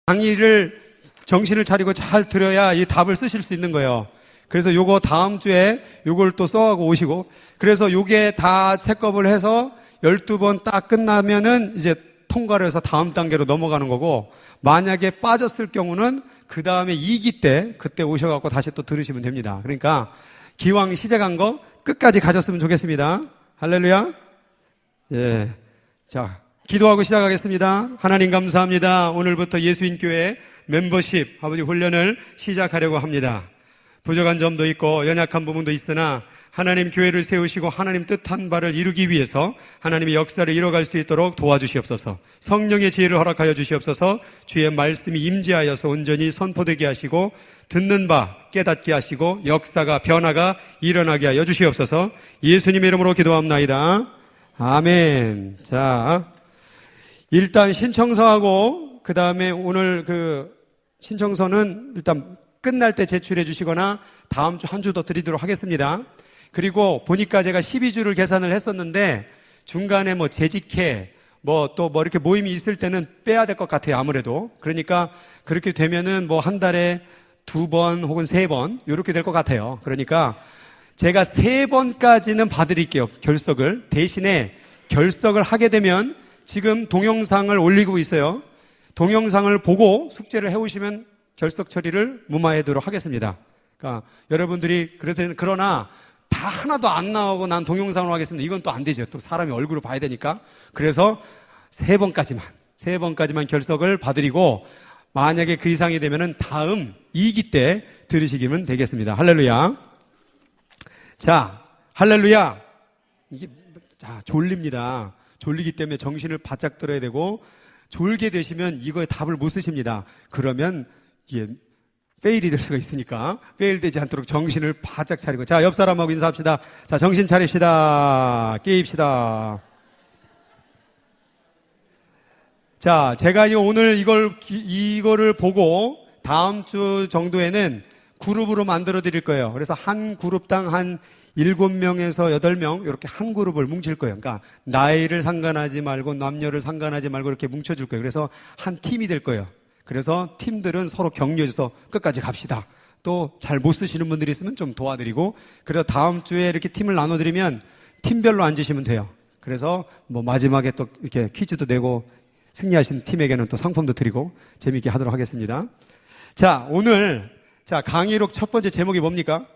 강의를 정신을 차리고 잘 들어야 이 답을 쓰실 수 있는 거예요. 그래서 요거 다음 주에 요걸 또 써가고 오시고, 그래서 요게 다 체크업을 해서 12번 딱 끝나면은 이제 통과를 해서 다음 단계로 넘어가는 거고, 만약에 빠졌을 경우는 그 다음에 2기 때 그때 오셔갖고 다시 또 들으시면 됩니다. 그러니까 기왕 시작한 거 끝까지 가졌으면 좋겠습니다. 할렐루야. 예. 자, 기도하고 시작하겠습니다. 하나님 감사합니다. 오늘부터 예수인교회 멤버십 아버지 훈련을 시작하려고 합니다. 부족한 점도 있고 연약한 부분도 있으나 하나님 교회를 세우시고 하나님 뜻한 바를 이루기 위해서 하나님의 역사를 이뤄갈 수 있도록 도와주시옵소서. 성령의 지혜를 허락하여 주시옵소서. 주의 말씀이 임재하여서 온전히 선포되게 하시고 듣는 바 깨닫게 하시고 역사가 변화가 일어나게 하여 주시옵소서. 예수님의 이름으로 기도합나이다. 아멘. 자, 일단 신청서하고 그 다음에 오늘 그 신청서는 일단 끝날 때 제출해 주시거나 다음 주 한 주 더 드리도록 하겠습니다. 그리고 보니까 제가 12주를 계산을 했었는데 중간에 뭐 재직회 뭐 또 뭐 이렇게 모임이 있을 때는 빼야 될 것 같아요. 아무래도. 그러니까 그렇게 되면은 뭐 한 달에 2번 혹은 3번 이렇게 될 것 같아요. 그러니까 제가 3번까지는 봐드릴게요. 결석을. 대신에 결석을 하게 되면 지금 동영상을 올리고 있어요. 동영상을 보고 숙제를 해오시면 결석 처리를 무마하도록 하겠습니다. 그러니까 여러분들이 그러나 다 하나도 안 나오고 난 동영상으로 하겠습니다. 이건 또 안 되죠. 또 사람이 얼굴을 봐야 되니까. 그래서 3번까지만 결석을 봐드리고 만약에 그 이상이 되면은 다음 2기 때 들으시기면 되겠습니다. 할렐루야. 자, 할렐루야. 자, 졸립니다. 졸리기 때문에 정신을 바짝 들어야 되고 졸게 되시면 이거에 답을 못 쓰십니다. 그러면 이게 페일이 될 수가 있으니까 페일 되지 않도록 정신을 바짝 차리고, 자, 옆 사람하고 인사합시다. 자, 정신 차립시다. 깨입시다. 자, 제가 오늘 이거를 보고 다음 주 정도에는 그룹으로 만들어 드릴 거예요. 그래서 한 그룹당 한 7명에서 8명 이렇게 한 그룹을 뭉칠 거예요. 그러니까 나이를 상관하지 말고 남녀를 상관하지 말고 이렇게 뭉쳐줄 거예요. 그래서 한 팀이 될 거예요. 그래서 팀들은 서로 격려해서 끝까지 갑시다. 또 잘 못 쓰시는 분들이 있으면 좀 도와드리고, 그래서 다음 주에 이렇게 팀을 나눠드리면 팀별로 앉으시면 돼요. 그래서 뭐 마지막에 또 이렇게 퀴즈도 내고 승리하신 팀에게는 또 상품도 드리고 재미있게 하도록 하겠습니다. 자, 오늘 강의록 첫 번째 제목이 뭡니까?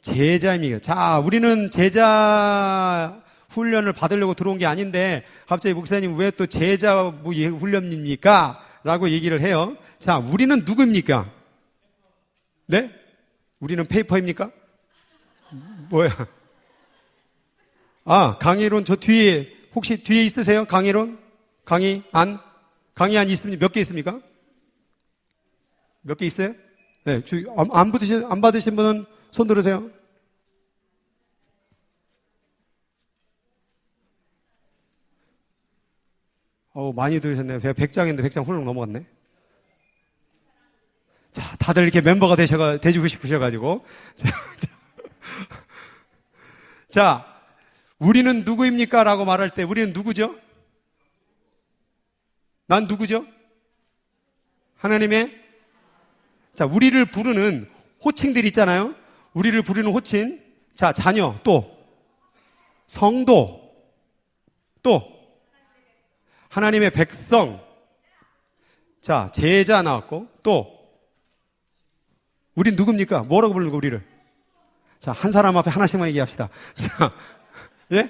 제자입니다. 자, 우리는 제자 훈련을 받으려고 들어온 게 아닌데 갑자기 목사님 왜 또 제자 훈련입니까? 라고 얘기를 해요. 자, 우리는 누구입니까? 네? 우리는 페이퍼입니까? 뭐야? 아, 강의론 저 뒤에 혹시 뒤에 있으세요? 강의론? 강의안 있습니까? 몇 개 있습니까? 몇 개 있어요? 네, 안 받으신 분은 손 들으세요. 많이 들으셨네요. 제가 100장인데 100장 훌쩍 넘어갔네. 자, 다들 이렇게 멤버가 되시고 싶으셔가지고. 자, 우리는 누구입니까? 라고 말할 때 우리는 누구죠? 난 누구죠? 하나님의, 자, 우리를 부르는 호칭들 있잖아요. 우리를 부르는 호칭. 자, 자녀, 또 성도, 또 하나님의 백성. 자, 제자 나왔고, 또 우린 누굽니까? 뭐라고 부르는 거 우리를? 자, 한 사람 앞에 하나씩만 얘기합시다. 자, 예?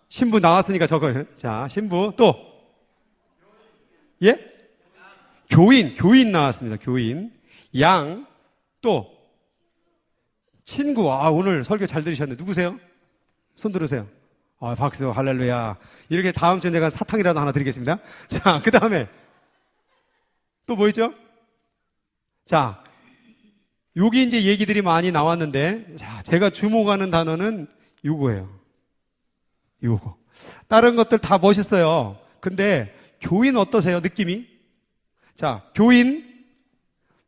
신부 나왔으니까 저거. 자, 신부, 또 예? 교인 나왔습니다. 교인. 양, 또 친구. 오늘 설교 잘 들으셨네. 누구세요? 손 들으세요. 박수, 할렐루야. 이렇게 다음 주에 내가 사탕이라도 하나 드리겠습니다. 자, 그 다음에 또 뭐 있죠? 자, 여기 이제 얘기들이 많이 나왔는데, 자, 제가 주목하는 단어는 요거예요. 요거. 다른 것들 다 멋있어요. 근데 교인 어떠세요? 느낌이? 자, 교인,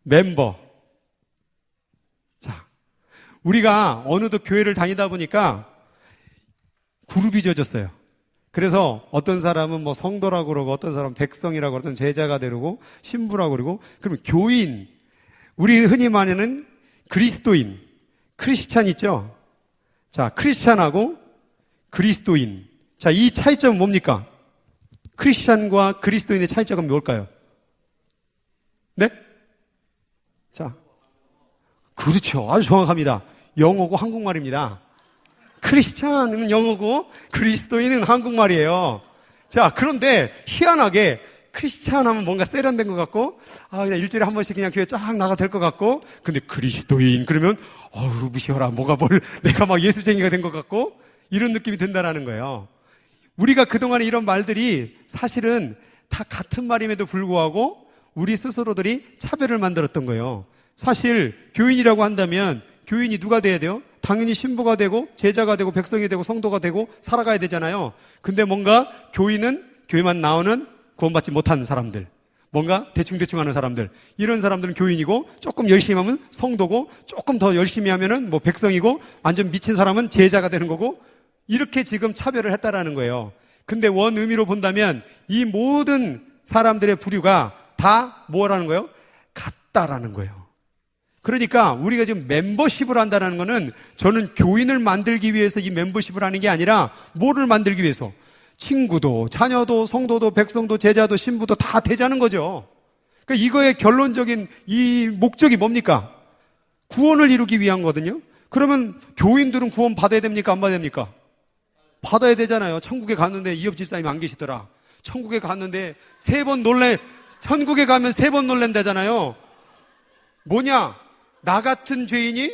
멤버. 자, 우리가 어느덧 교회를 다니다 보니까 그룹이 져졌어요. 그래서 어떤 사람은 뭐 성도라고 그러고 어떤 사람은 백성이라고 그러고 어떤 제자가 되고 신부라고 그러고 그러면 교인, 우리 흔히 말하는 그리스도인, 크리스찬 있죠? 자, 크리스찬하고 그리스도인. 자, 이 차이점은 뭡니까? 크리스찬과 그리스도인의 차이점은 뭘까요? 네? 자, 그렇죠. 아주 정확합니다. 영어고 한국말입니다. 크리스찬은 영어고 그리스도인은 한국말이에요. 자, 그런데 희한하게 크리스찬 하면 뭔가 세련된 것 같고, 그냥 일주일에 한 번씩 그냥 교회 쫙 나가 될 것 같고, 근데 그리스도인 그러면 무시해라. 내가 막 예수쟁이가 된 것 같고, 이런 느낌이 든다라는 거예요. 우리가 그동안에 이런 말들이 사실은 다 같은 말임에도 불구하고 우리 스스로들이 차별을 만들었던 거예요. 사실 교인이라고 한다면 교인이 누가 돼야 돼요? 당연히 신부가 되고 제자가 되고 백성이 되고 성도가 되고 살아가야 되잖아요. 근데 뭔가 교인은 교회만 나오는 구원받지 못한 사람들, 뭔가 대충대충 하는 사람들, 이런 사람들은 교인이고 조금 열심히 하면 성도고 조금 더 열심히 하면은 뭐 백성이고 완전 미친 사람은 제자가 되는 거고, 이렇게 지금 차별을 했다라는 거예요. 근데 원 의미로 본다면 이 모든 사람들의 부류가 다 뭐라는 거예요? 같다라는 거예요. 그러니까 우리가 지금 멤버십을 한다는 거는 저는 교인을 만들기 위해서 이 멤버십을 하는 게 아니라 뭐를 만들기 위해서? 친구도, 자녀도, 성도도, 백성도, 제자도, 신부도 다 되자는 거죠. 그러니까 이거의 결론적인 이 목적이 뭡니까? 구원을 이루기 위한 거거든요. 그러면 교인들은 구원 받아야 됩니까? 안 받아야 됩니까? 받아야 되잖아요. 천국에 갔는데 이업 집사님이 안 계시더라. 천국에 갔는데 3번 천국에 가면 3번 놀랜다잖아요. 뭐냐? 나 같은 죄인이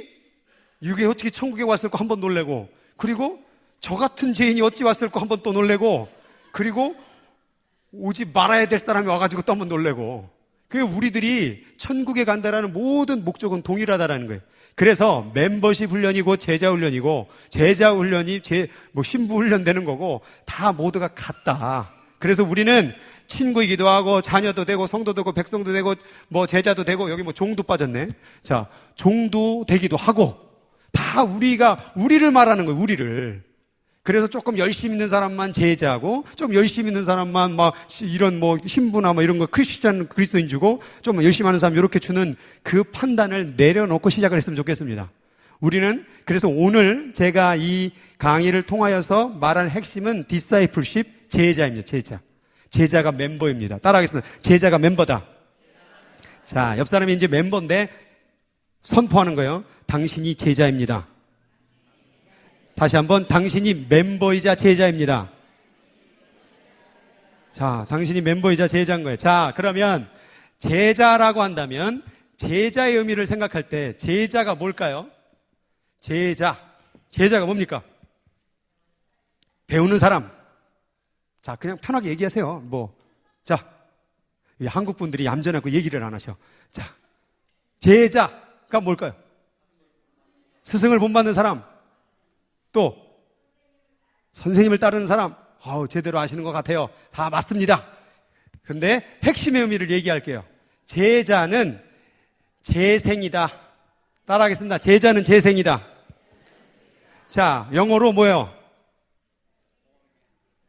이게 어떻게 천국에 왔을까 한 번 놀래고, 그리고 저 같은 죄인이 어찌 왔을까 한 번 또 놀래고, 그리고 오지 말아야 될 사람이 와가지고 또 한 번 놀래고. 그게 우리들이 천국에 간다라는 모든 목적은 동일하다라는 거예요. 그래서 멤버십 훈련이고 제자 훈련이고 제자 훈련이 신부 훈련 되는 거고 다 모두가 같다. 그래서 우리는 친구이기도 하고 자녀도 되고 성도도 되고 백성도 되고 뭐 제자도 되고, 여기 뭐 종도 빠졌네. 자, 종도 되기도 하고 다 우리를 말하는 거예요. 우리를. 그래서 조금 열심히 있는 사람만 제자고, 좀 열심히 있는 사람만 막 이런 뭐 신부나 뭐 이런 거 크리스찬 그리스도인 주고, 좀 열심히 하는 사람 이렇게 주는 그 판단을 내려놓고 시작을 했으면 좋겠습니다. 우리는 그래서 오늘 제가 이 강의를 통하여서 말할 핵심은 디사이플십, 제자입니다. 제자가 멤버입니다. 따라하겠습니다. 제자가 멤버다. 자, 옆 사람이 이제 멤버인데 선포하는 거예요. 당신이 제자입니다. 다시 한번, 당신이 멤버이자 제자입니다. 자, 당신이 멤버이자 제자인 거예요. 자, 그러면 제자라고 한다면 제자의 의미를 생각할 때 제자가 뭘까요? 제자가 뭡니까? 배우는 사람. 자, 그냥 편하게 얘기하세요. 한국 분들이 얌전하고 얘기를 안 하셔. 자, 제자가 뭘까요? 스승을 본받는 사람. 또 선생님을 따르는 사람. 제대로 아시는 것 같아요. 다 맞습니다. 근데 핵심의 의미를 얘기할게요. 제자는 재생이다. 따라하겠습니다. 제자는 재생이다. 자, 영어로 뭐예요?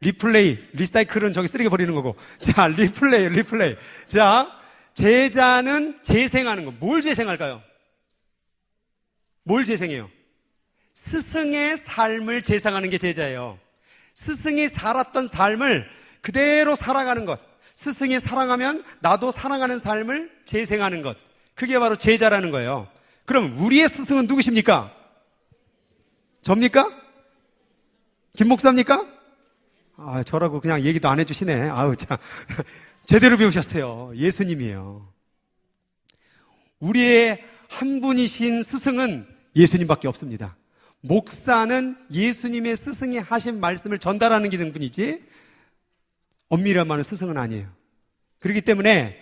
리플레이, 리사이클은 저기 쓰레기 버리는 거고. 자, 리플레이. 자, 제자는 재생하는 거. 뭘 재생할까요? 뭘 재생해요? 스승의 삶을 재생하는 게 제자예요. 스승이 살았던 삶을 그대로 살아가는 것. 스승이 사랑하면 나도 사랑하는 삶을 재생하는 것. 그게 바로 제자라는 거예요. 그럼 우리의 스승은 누구십니까? 접니까? 김 목사입니까? 저라고 그냥 얘기도 안 해주시네. 참. 제대로 배우셨어요. 예수님이에요. 우리의 한 분이신 스승은 예수님밖에 없습니다. 목사는 예수님의 스승이 하신 말씀을 전달하는 기능뿐이지 엄밀히 말하면 스승은 아니에요. 그렇기 때문에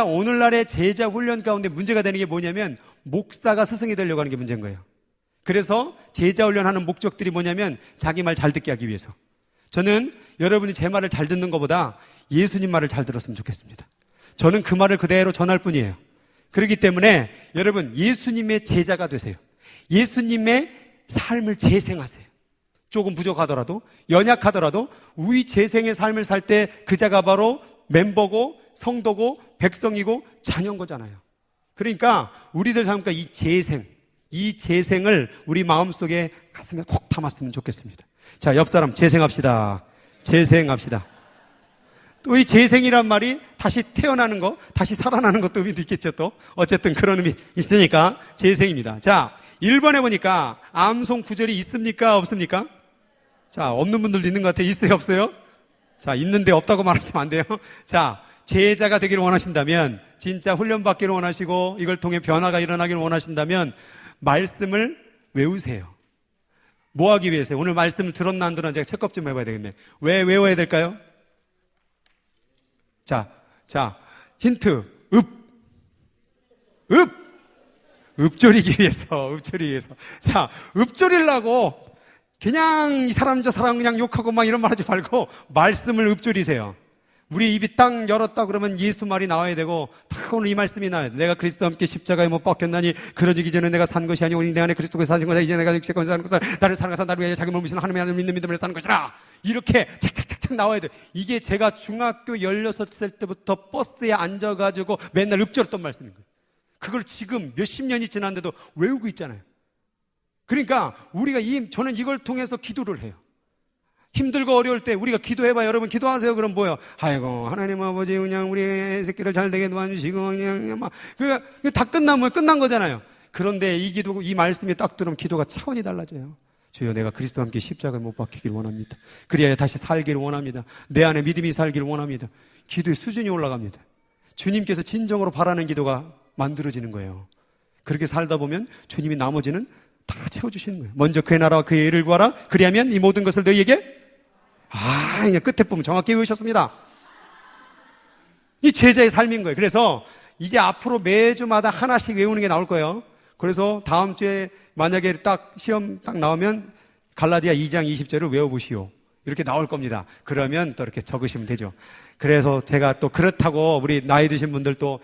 오늘날의 제자 훈련 가운데 문제가 되는 게 뭐냐면 목사가 스승이 되려고 하는 게 문제인 거예요. 그래서 제자 훈련하는 목적들이 뭐냐면 자기 말 잘 듣게 하기 위해서. 저는 여러분이 제 말을 잘 듣는 것보다 예수님 말을 잘 들었으면 좋겠습니다. 저는 그 말을 그대로 전할 뿐이에요. 그렇기 때문에 여러분 예수님의 제자가 되세요. 예수님의 삶을 재생하세요. 조금 부족하더라도, 연약하더라도 우리 재생의 삶을 살 때 그 자가 바로 멤버고 성도고 백성이고 자녀인 거잖아요. 그러니까 우리들 삶과 이 재생을 우리 마음속에 가슴에 콕 담았으면 좋겠습니다. 자, 옆 사람 재생합시다. 재생합시다. 또 이 재생이란 말이 다시 태어나는 거, 다시 살아나는 것도 의미도 있겠죠, 또. 어쨌든 그런 의미 있으니까 재생입니다. 자, 1번에 보니까 암송 구절이 있습니까? 없습니까? 자, 없는 분들도 있는 것 같아요. 있어요? 없어요? 자, 있는데 없다고 말하시면 안 돼요. 자, 제자가 되기를 원하신다면, 진짜 훈련받기를 원하시고 이걸 통해 변화가 일어나기를 원하신다면 말씀을 외우세요. 뭐 하기 위해서요? 오늘 말씀을 들었나 안 들었나 제가 체크업 좀 해봐야 되겠네. 왜 외워야 될까요? 자, 힌트. 읍조리기 위해서. 자, 읍조리려고 그냥 이 사람 저 사람 그냥 욕하고 막 이런 말 하지 말고 말씀을 읍조리세요. 우리 입이 딱 열었다 그러면 예수 말이 나와야 되고, 딱 오늘 이 말씀이 나와야 돼. 내가 그리스도와 함께 십자가에 못 박혔나니 그러지기 전에 내가 산 것이 아니오 내 안에 그리스도께서 사신 거다. 이제 내가 육체가 사는 것은 나를 사랑하사 나를 위하여 자기 몸을 미신 하나님의 아들 믿는 믿음으로 사는 것이라. 이렇게 착착착착 나와야 돼. 이게 제가 중학교 16살 때부터 버스에 앉아가지고 맨날 읊조렸던 말씀인 거예요. 그걸 지금 몇십 년이 지났는데도 외우고 있잖아요. 그러니까 우리가 저는 이걸 통해서 기도를 해요. 힘들고 어려울 때 우리가 기도해봐요. 여러분 기도하세요. 그럼 뭐예요? 아이고 하나님 아버지 그냥 우리 새끼들 잘 되게 도와주시고 그냥 막 그게 다 끝나면 끝난 거잖아요. 그런데 이 기도, 이 말씀이 딱 들으면 기도가 차원이 달라져요. 주여 내가 그리스도와 함께 십자가에 못 박히기를 원합니다. 그래야 다시 살기를 원합니다. 내 안에 믿음이 살기를 원합니다. 기도의 수준이 올라갑니다. 주님께서 진정으로 바라는 기도가 만들어지는 거예요. 그렇게 살다 보면 주님이 나머지는 다 채워주시는 거예요. 먼저 그의 나라와 그의 의를 구하라. 그리하면 이 모든 것을 너희에게 이제 끝에 보면 정확히 외우셨습니다. 이 제자의 삶인 거예요. 그래서 이제 앞으로 매주마다 하나씩 외우는 게 나올 거예요. 그래서 다음 주에 만약에 딱 시험 딱 나오면 갈라디아 2장 20절을 외워보시오. 이렇게 나올 겁니다. 그러면 또 이렇게 적으시면 되죠. 그래서 제가 또 그렇다고 우리 나이 드신 분들 또,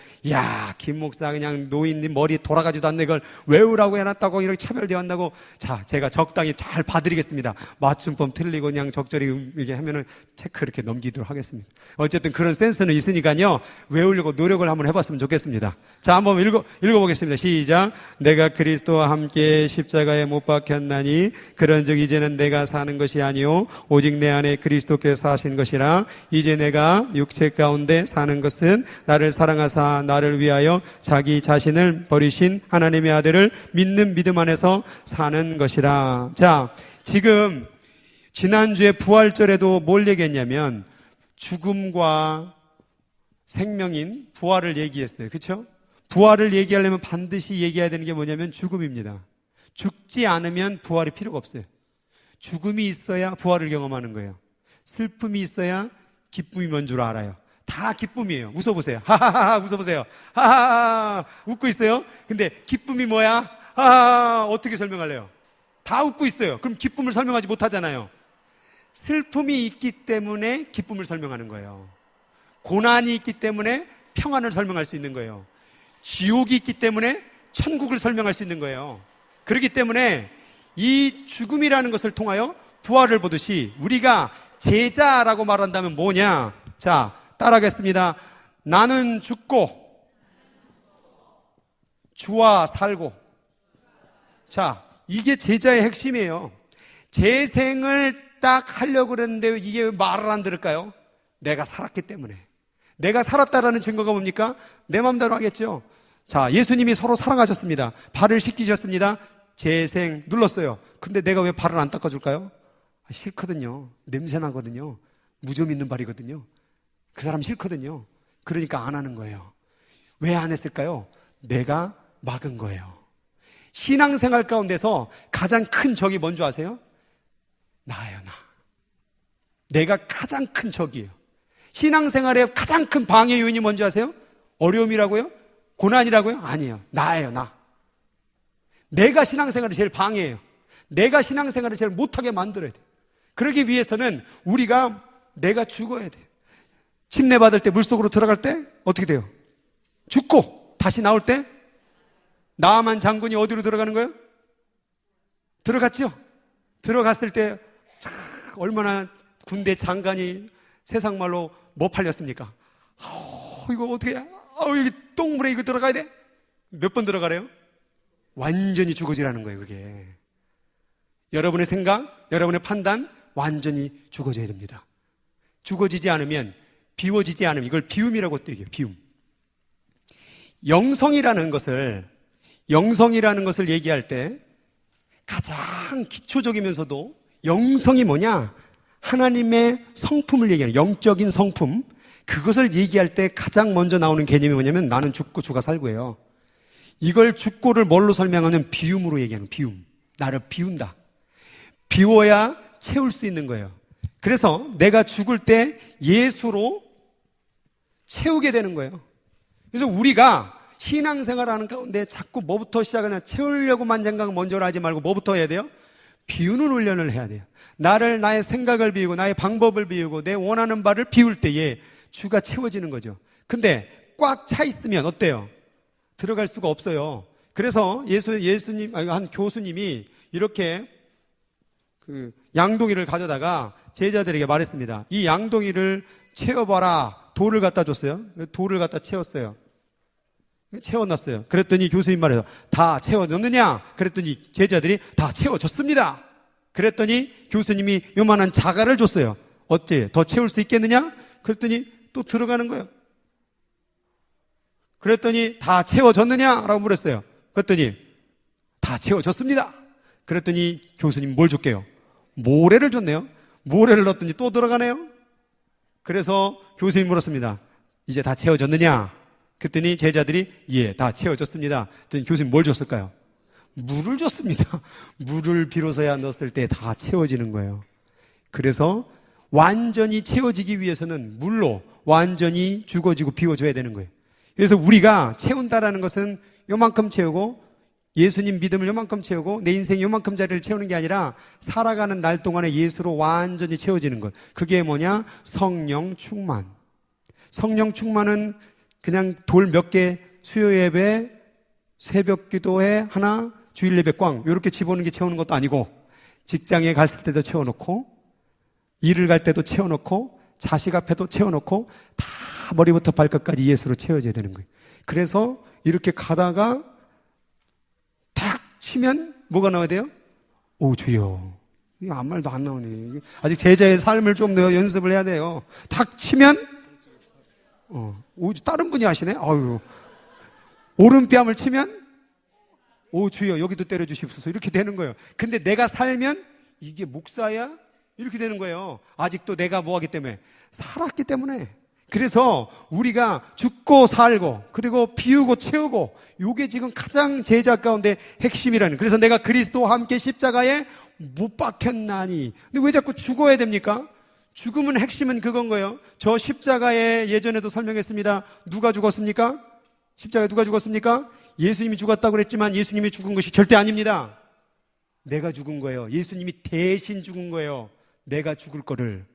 김 목사 그냥 노인님 머리 돌아가지도 않네 이걸 외우라고 해놨다고 이렇게 차별대한다고. 자, 제가 적당히 잘 봐드리겠습니다. 맞춤법 틀리고 그냥 적절히 이렇게 하면은 체크 이렇게 넘기도록 하겠습니다. 어쨌든 그런 센스는 있으니까요. 외우려고 노력을 한번 해봤으면 좋겠습니다. 자, 한번 읽어보겠습니다. 시작. 내가 그리스도와 함께 십자가에 못 박혔나니 그런즉 이제는 내가 사는 것이 아니요 오직 내 안에 그리스도께서 사신 것이라. 이제 내가 육체 가운데 사는 것은 나를 사랑하사 나를 위하여 자기 자신을 버리신 하나님의 아들을 믿는 믿음 안에서 사는 것이라. 자, 지금 지난주에 부활절에도 뭘 얘기했냐면 죽음과 생명인 부활을 얘기했어요. 그렇죠? 부활을 얘기하려면 반드시 얘기해야 되는 게 뭐냐면 죽음입니다. 죽지 않으면 부활이 필요가 없어요. 죽음이 있어야 부활을 경험하는 거예요. 슬픔이 있어야 기쁨이 뭔 줄 알아요. 다 기쁨이에요. 웃어보세요. 하하하 웃어보세요. 하하하 웃고 있어요. 근데 기쁨이 뭐야? 하하 어떻게 설명할래요? 다 웃고 있어요. 그럼 기쁨을 설명하지 못하잖아요. 슬픔이 있기 때문에 기쁨을 설명하는 거예요. 고난이 있기 때문에 평안을 설명할 수 있는 거예요. 지옥이 있기 때문에 천국을 설명할 수 있는 거예요. 그렇기 때문에 이 죽음이라는 것을 통하여 부활을 보듯이 우리가 제자라고 말한다면 뭐냐? 자, 따라하겠습니다. 나는 죽고 주와 살고. 자, 이게 제자의 핵심이에요. 재생을 딱 하려고 그랬는데 이게 왜 말을 안 들을까요? 내가 살았기 때문에. 내가 살았다라는 증거가 뭡니까? 내 마음대로 하겠죠. 자, 예수님이 서로 사랑하셨습니다. 발을 씻기셨습니다. 재생 눌렀어요. 근데 내가 왜 발을 안 닦아줄까요? 싫거든요. 냄새 나거든요. 무좀 있는 발이거든요. 그 사람 싫거든요. 그러니까 안 하는 거예요. 왜 안 했을까요? 내가 막은 거예요. 신앙생활 가운데서 가장 큰 적이 뭔지 아세요? 나예요, 나. 내가 가장 큰 적이에요. 신앙생활의 가장 큰 방해 요인이 뭔지 아세요? 어려움이라고요? 고난이라고요? 아니에요. 나예요, 나. 내가 신앙생활을 제일 방해해요. 내가 신앙생활을 제일 못하게 만들어야 돼요. 그러기 위해서는 내가 죽어야 돼요. 침례 받을 때 물속으로 들어갈 때 어떻게 돼요? 죽고 다시 나올 때 나아만 장군이 어디로 들어가는 거예요? 들어갔죠? 들어갔을 때 참, 얼마나 군대 장관이 세상 말로 못 팔렸습니까? 이거 어떻게 해? 여기 똥물에 이거 들어가야 돼? 몇 번 들어가래요? 완전히 죽어지라는 거예요, 그게. 여러분의 생각, 여러분의 판단, 완전히 죽어져야 됩니다. 죽어지지 않으면, 비워지지 않으면, 이걸 비움이라고 또 얘기해요, 비움. 영성이라는 것을 얘기할 때 가장 기초적이면서도 영성이 뭐냐? 하나님의 성품을 얘기하는 영적인 성품, 그것을 얘기할 때 가장 먼저 나오는 개념이 뭐냐면 나는 죽고 주가 살고예요. 이걸 죽고를 뭘로 설명하면 비움으로 얘기하는 비움. 나를 비운다. 비워야 채울 수 있는 거예요. 그래서 내가 죽을 때 예수로 채우게 되는 거예요. 그래서 우리가 신앙생활하는 가운데 자꾸 뭐부터 시작하냐, 채우려고만 생각 먼저 하지 말고 뭐부터 해야 돼요? 비우는 훈련을 해야 돼요. 나의 생각을 비우고 나의 방법을 비우고 내 원하는 바를 비울 때에 주가 채워지는 거죠. 근데 꽉 차 있으면 어때요? 들어갈 수가 없어요. 그래서 한 교수님이 이렇게 그 양동이를 가져다가 제자들에게 말했습니다. 이 양동이를 채워봐라. 돌을 갖다 줬어요. 돌을 갖다 채웠어요. 채워놨어요. 그랬더니 교수님 말해서 다 채워졌느냐? 그랬더니 제자들이 다 채워졌습니다. 그랬더니 교수님이 요만한 자갈을 줬어요. 어째 더 채울 수 있겠느냐? 그랬더니 또 들어가는 거예요. 그랬더니 다 채워졌느냐? 라고 물었어요. 그랬더니 다 채워졌습니다. 그랬더니 교수님 뭘 줬게요? 모래를 줬네요. 모래를 넣었더니 또 들어가네요. 그래서 교수님 물었습니다. 이제 다 채워졌느냐? 그랬더니 제자들이 예, 다 채워졌습니다. 그랬더니 교수님 뭘 줬을까요? 물을 줬습니다. 물을 비로소야 넣었을 때 다 채워지는 거예요. 그래서 완전히 채워지기 위해서는 물로 완전히 죽어지고 비워줘야 되는 거예요. 그래서 우리가 채운다라는 것은 요만큼 채우고 예수님 믿음을 요만큼 채우고 내 인생 요만큼 자리를 채우는 게 아니라 살아가는 날 동안에 예수로 완전히 채워지는 것. 그게 뭐냐? 성령 충만. 성령 충만은 그냥 돌 몇 개 수요 예배, 새벽 기도회 하나, 주일 예배 꽝 이렇게 집어넣는 게 채우는 것도 아니고 직장에 갔을 때도 채워놓고 일을 갈 때도 채워놓고 자식 앞에도 채워놓고 다 머리부터 발끝까지 예수로 채워져야 되는 거예요. 그래서 이렇게 가다가 탁 치면 뭐가 나와야 돼요? 오 주여. 이거 아무 말도 안 나오네. 아직 제자의 삶을 좀 더 연습을 해야 돼요. 탁 치면 다른 분이 하시네? 아유. 오른뺨을 치면 오 주여 여기도 때려주십소서 이렇게 되는 거예요. 근데 내가 살면 이게 목사야? 이렇게 되는 거예요. 아직도 내가 뭐하기 때문에? 살았기 때문에. 그래서 우리가 죽고 살고 그리고 비우고 채우고 이게 지금 가장 제자 가운데 핵심이라는. 그래서 내가 그리스도와 함께 십자가에 못 박혔나니. 근데 왜 자꾸 죽어야 됩니까? 죽음은 핵심은 그건 거예요. 저 십자가에 예전에도 설명했습니다. 누가 죽었습니까? 십자가에 누가 죽었습니까? 예수님이 죽었다고 그랬지만 예수님이 죽은 것이 절대 아닙니다. 내가 죽은 거예요. 예수님이 대신 죽은 거예요. 내가 죽을 거를.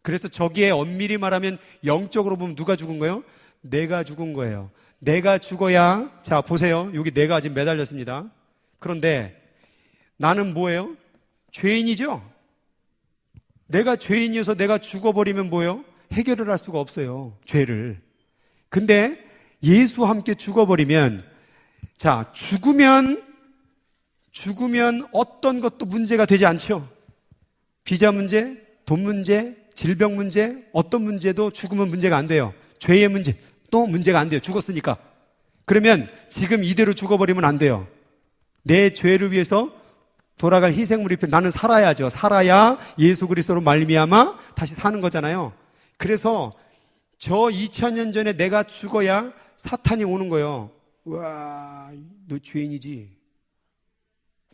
그래서 저기에 엄밀히 말하면 영적으로 보면 누가 죽은 거예요? 내가 죽은 거예요. 내가 죽어야, 자 보세요. 여기 내가 지금 매달렸습니다. 그런데 나는 뭐예요? 죄인이죠? 내가 죄인이어서 내가 죽어버리면 뭐예요? 해결을 할 수가 없어요. 죄를. 근데 예수와 함께 죽어버리면, 자, 죽으면 어떤 것도 문제가 되지 않죠. 비자 문제, 돈 문제, 질병 문제, 어떤 문제도 죽으면 문제가 안 돼요. 죄의 문제, 또 문제가 안 돼요. 죽었으니까. 그러면 지금 이대로 죽어버리면 안 돼요. 내 죄를 위해서 돌아갈 희생물이 필요. 나는 살아야죠. 살아야 예수 그리스도로 말미암아 다시 사는 거잖아요. 그래서 저 2000년 전에 내가 죽어야 사탄이 오는 거예요. 와, 너 죄인이지.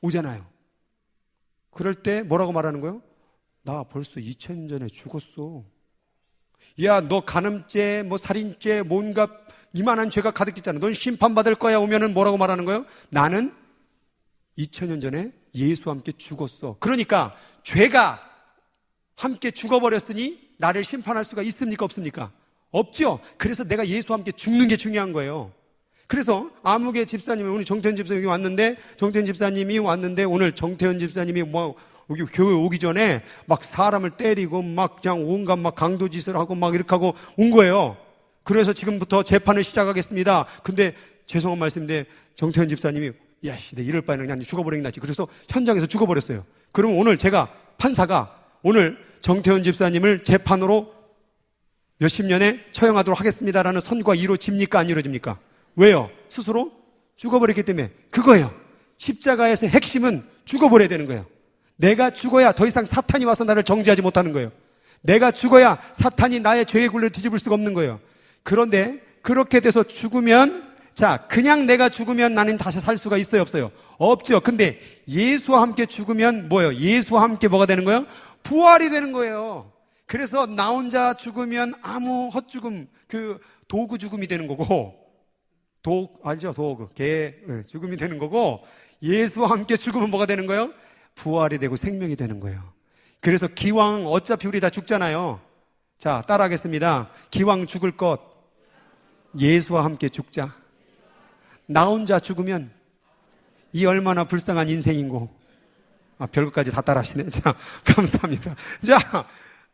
오잖아요. 그럴 때 뭐라고 말하는 거예요? 나 벌써 2000년 전에 죽었어. 야, 너 간음죄, 뭐 살인죄, 뭔가 이만한 죄가 가득했잖아. 넌 심판받을 거야. 오면은 뭐라고 말하는 거예요? 나는 2000년 전에 예수와 함께 죽었어. 그러니까 죄가 함께 죽어버렸으니 나를 심판할 수가 있습니까? 없습니까? 없죠. 그래서 내가 예수와 함께 죽는 게 중요한 거예요. 그래서 아무개 집사님이 오늘 정태현 집사님이 왔는데 오늘 정태현 집사님이 여기 교회 오기 전에 막 사람을 때리고 막 그냥 온갖 막 강도짓을 하고 막 이렇게 하고 온 거예요. 그래서 지금부터 재판을 시작하겠습니다. 근데 죄송한 말씀인데 정태현 집사님이 야씨, 내 이럴 바에는 그냥 죽어버리긴 낫지. 그래서 현장에서 죽어버렸어요. 그러면 오늘 제가 판사가 오늘 정태현 집사님을 재판으로 몇십 년에 처형하도록 하겠습니다라는 선고가 이루어집니까? 안 이루어집니까? 왜요? 스스로 죽어버렸기 때문에. 그거예요. 십자가에서 핵심은 죽어버려야 되는 거예요. 내가 죽어야 더 이상 사탄이 와서 나를 정죄하지 못하는 거예요. 내가 죽어야 사탄이 나의 죄의 굴레를 뒤집을 수가 없는 거예요. 그런데 그렇게 돼서 죽으면, 자, 그냥 내가 죽으면 나는 다시 살 수가 있어요, 없어요? 없죠. 근데 예수와 함께 죽으면 뭐예요? 예수와 함께 뭐가 되는 거예요? 부활이 되는 거예요. 그래서 나 혼자 죽으면 아무 헛죽음, 그 도구 죽음이 되는 거고, 알죠? 도구, 개 죽음이 되는 거고, 예수와 함께 죽으면 뭐가 되는 거예요? 부활이 되고 생명이 되는 거예요. 그래서 기왕 어차피 우리 다 죽잖아요. 자, 따라하겠습니다. 기왕 죽을 것, 예수와 함께 죽자. 나 혼자 죽으면 이 얼마나 불쌍한 인생인고. 별것까지 다 따라하시네. 자, 감사합니다. 자,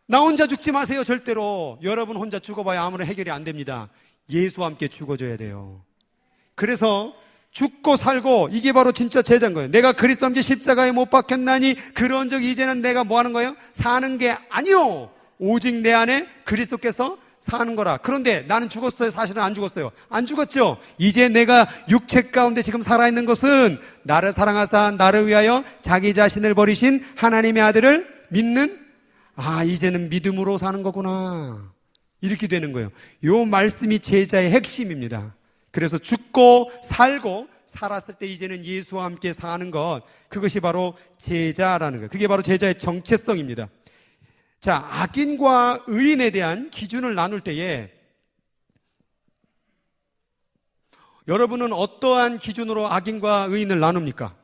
나 혼자 죽지 마세요, 절대로. 여러분 혼자 죽어봐야 아무런 해결이 안 됩니다. 예수와 함께 죽어줘야 돼요. 그래서 죽고 살고, 이게 바로 진짜 제자인 거예요. 내가 그리스도 함께 십자가에 못 박혔나니 그런즉 이제는 내가 뭐 하는 거예요? 사는 게 아니요, 오직 내 안에 그리스도께서 사는 거라. 그런데 나는 죽었어요? 사실은 안 죽었어요. 안 죽었죠. 이제 내가 육체 가운데 지금 살아있는 것은 나를 사랑하사 나를 위하여 자기 자신을 버리신 하나님의 아들을 믿는, 이제는 믿음으로 사는 거구나, 이렇게 되는 거예요. 요 말씀이 제자의 핵심입니다. 그래서 죽고 살고 살았을 때 이제는 예수와 함께 사는 것, 그것이 바로 제자라는 거예요. 그게 바로 제자의 정체성입니다. 자, 악인과 의인에 대한 기준을 나눌 때에 여러분은 어떠한 기준으로 악인과 의인을 나눕니까?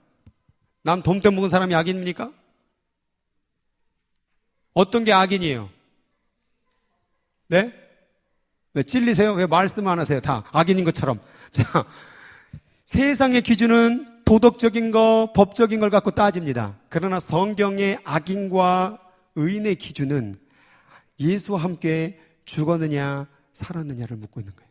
남 돈 떼먹은 사람이 악인입니까? 어떤 게 악인이에요? 네? 왜 찔리세요? 왜 말씀 안 하세요? 다 악인인 것처럼. 자, 세상의 기준은 도덕적인 거, 법적인 걸 갖고 따집니다. 그러나 성경의 악인과 의인의 기준은 예수와 함께 죽었느냐 살았느냐를 묻고 있는 거예요.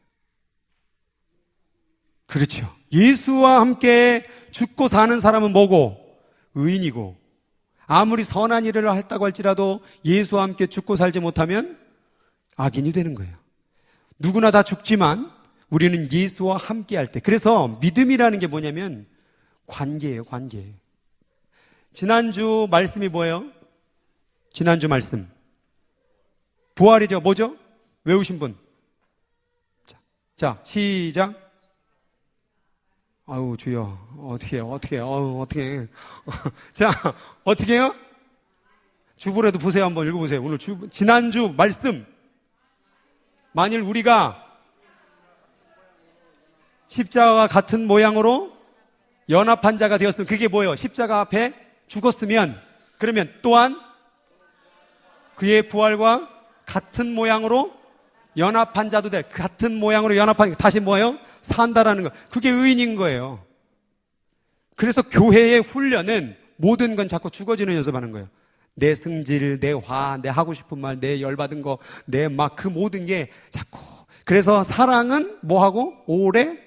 그렇죠. 예수와 함께 죽고 사는 사람은 뭐고? 의인이고, 아무리 선한 일을 했다고 할지라도 예수와 함께 죽고 살지 못하면 악인이 되는 거예요. 누구나 다 죽지만 우리는 예수와 함께 할 때, 그래서 믿음이라는 게 뭐냐면 관계예요, 관계. 지난주 말씀이 뭐예요? 지난주 말씀 부활이죠. 뭐죠? 외우신 분. 자, 시작. 아우 주여, 어떻게 자, 어떻게 해요? 주보라도 보세요. 한번 읽어보세요. 오늘 지난주 말씀, 만일 우리가 십자가와 같은 모양으로 연합한 자가 되었으면, 그게 뭐예요? 십자가 앞에 죽었으면, 그러면 또한 그의 부활과 같은 모양으로 연합한 자도 돼. 같은 모양으로 연합한, 다시 뭐예요? 산다라는 거. 그게 의인인 거예요. 그래서 교회의 훈련은 모든 건 자꾸 죽어지는 연습하는 거예요. 내 승질, 내 화, 내 하고 싶은 말, 내 열받은 거, 내 막 그 모든 게 자꾸. 그래서 사랑은 뭐하고? 오래?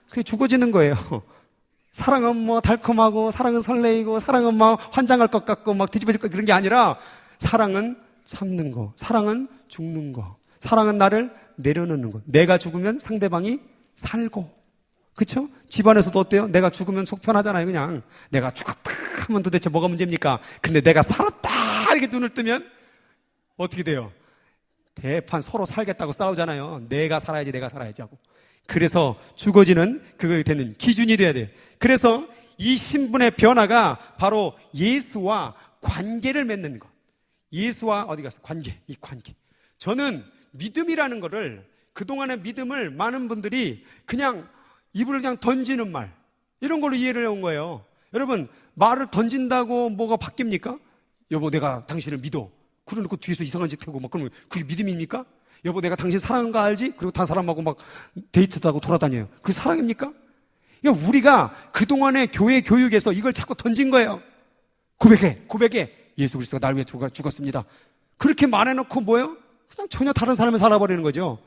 그게 죽어지는 거예요. 사랑은 뭐 달콤하고, 사랑은 설레이고, 사랑은 막 환장할 것 같고, 막 뒤집어질 것, 그런 게 아니라, 사랑은 참는 거, 사랑은 죽는 거, 사랑은 나를 내려놓는 거. 내가 죽으면 상대방이 살고. 그쵸? 집안에서도 어때요? 내가 죽으면 속 편하잖아요. 그냥 내가 죽었다 하면 도대체 뭐가 문제입니까? 근데 내가 살았다 이렇게 눈을 뜨면 어떻게 돼요? 대판 서로 살겠다고 싸우잖아요. 내가 살아야지 하고. 그래서 죽어지는 그거에 되는 기준이 돼야 돼요. 그래서 이 신분의 변화가 바로 예수와 관계를 맺는 것. 예수와 어디 갔어? 관계. 이 관계. 저는 믿음이라는 거를, 그동안의 믿음을 많은 분들이 그냥 입을 그냥 던지는 말, 이런 걸로 이해를 해온 거예요. 여러분, 말을 던진다고 뭐가 바뀝니까? 여보, 내가 당신을 믿어. 그러놓고 뒤에서 이상한 짓 하고 막 그러면 그게 믿음입니까? 여보, 내가 당신 사랑하는 거 알지? 그리고 다른 사람하고 막 데이트도 하고 돌아다녀요. 그게 사랑입니까? 우리가 그동안의 교회 교육에서 이걸 자꾸 던진 거예요. 고백해. 예수 그리스도가 나를 위해 죽었습니다. 그렇게 말해놓고 뭐예요? 그냥 전혀 다른 삶을 살아버리는 거죠.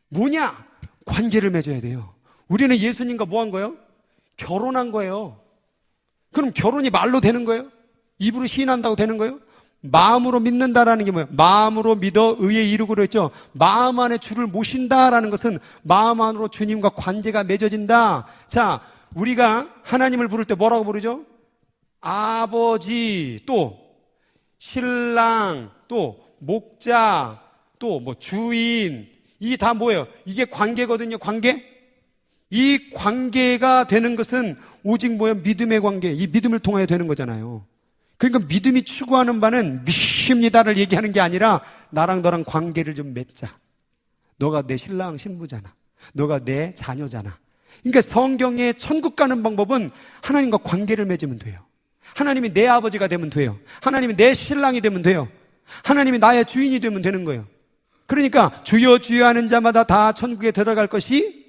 뭐냐? 관계를 맺어야 돼요. 우리는 예수님과 뭐 한 거예요? 결혼한 거예요. 그럼 결혼이 말로 되는 거예요? 입으로 시인한다고 되는 거예요? 마음으로 믿는다라는 게 뭐예요? 마음으로 믿어 의에 이르고 그랬죠. 마음 안에 주를 모신다라는 것은 마음 안으로 주님과 관계가 맺어진다. 자, 우리가 하나님을 부를 때 뭐라고 부르죠? 아버지, 또 신랑, 또 목자, 또 뭐 주인, 이 다 뭐예요? 이게 관계거든요. 관계? 이 관계가 되는 것은 오직 뭐예요? 믿음의 관계. 이 믿음을 통하여 되는 거잖아요. 그러니까 믿음이 추구하는 바는 믿습니다를 얘기하는 게 아니라 나랑 너랑 관계를 좀 맺자. 너가 내 신랑 신부잖아. 너가 내 자녀잖아. 그러니까 성경에 천국 가는 방법은 하나님과 관계를 맺으면 돼요. 하나님이 내 아버지가 되면 돼요. 하나님이 내 신랑이 되면 돼요. 하나님이 나의 주인이 되면 되는 거예요. 그러니까 주여 주여 하는 자마다 다 천국에 들어갈 것이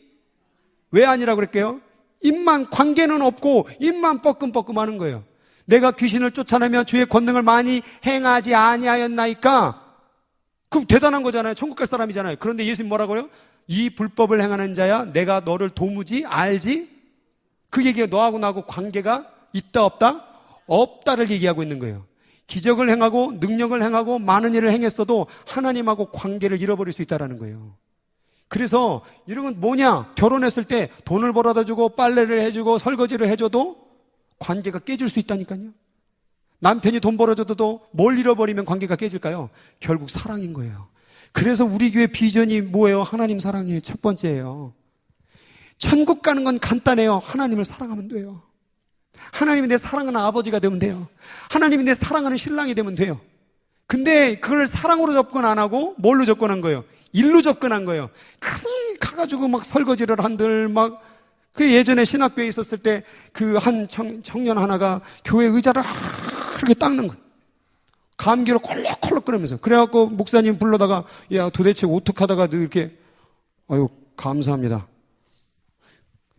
왜 아니라고 그럴게요? 입만, 관계는 없고 입만 뻐끔뻐끔 하는 거예요. 내가 귀신을 쫓아내며 주의 권능을 많이 행하지 아니하였나이까? 그럼 대단한 거잖아요. 천국 갈 사람이잖아요. 그런데 예수님 뭐라고요? 이 불법을 행하는 자야 내가 너를 도무지 알지? 그 얘기가 너하고 나하고 관계가 있다 없다? 없다를 얘기하고 있는 거예요. 기적을 행하고 능력을 행하고 많은 일을 행했어도 하나님하고 관계를 잃어버릴 수 있다는 거예요. 그래서 이런 건 뭐냐? 결혼했을 때 돈을 벌어다 주고 빨래를 해주고 설거지를 해줘도 관계가 깨질 수 있다니까요. 남편이 돈 벌어줘도 뭘 잃어버리면 관계가 깨질까요? 결국 사랑인 거예요. 그래서 우리 교회 비전이 뭐예요? 하나님 사랑이에요. 첫 번째예요. 천국 가는 건 간단해요. 하나님을 사랑하면 돼요. 하나님이 내 사랑하는 아버지가 되면 돼요. 하나님이 내 사랑하는 신랑이 되면 돼요. 근데 그걸 사랑으로 접근 안 하고 뭘로 접근한 거예요? 일로 접근한 거예요. 그래 가가지고 막 설거지를 한들 막 그 예전에 신학교에 있었을 때 그 한 청년 하나가 교회 의자를 이렇게 닦는 거예요. 감기로 콜록콜록 끓으면서. 그래갖고 목사님 불러다가 야 도대체 어떻게 하다가 너 이렇게 아유 감사합니다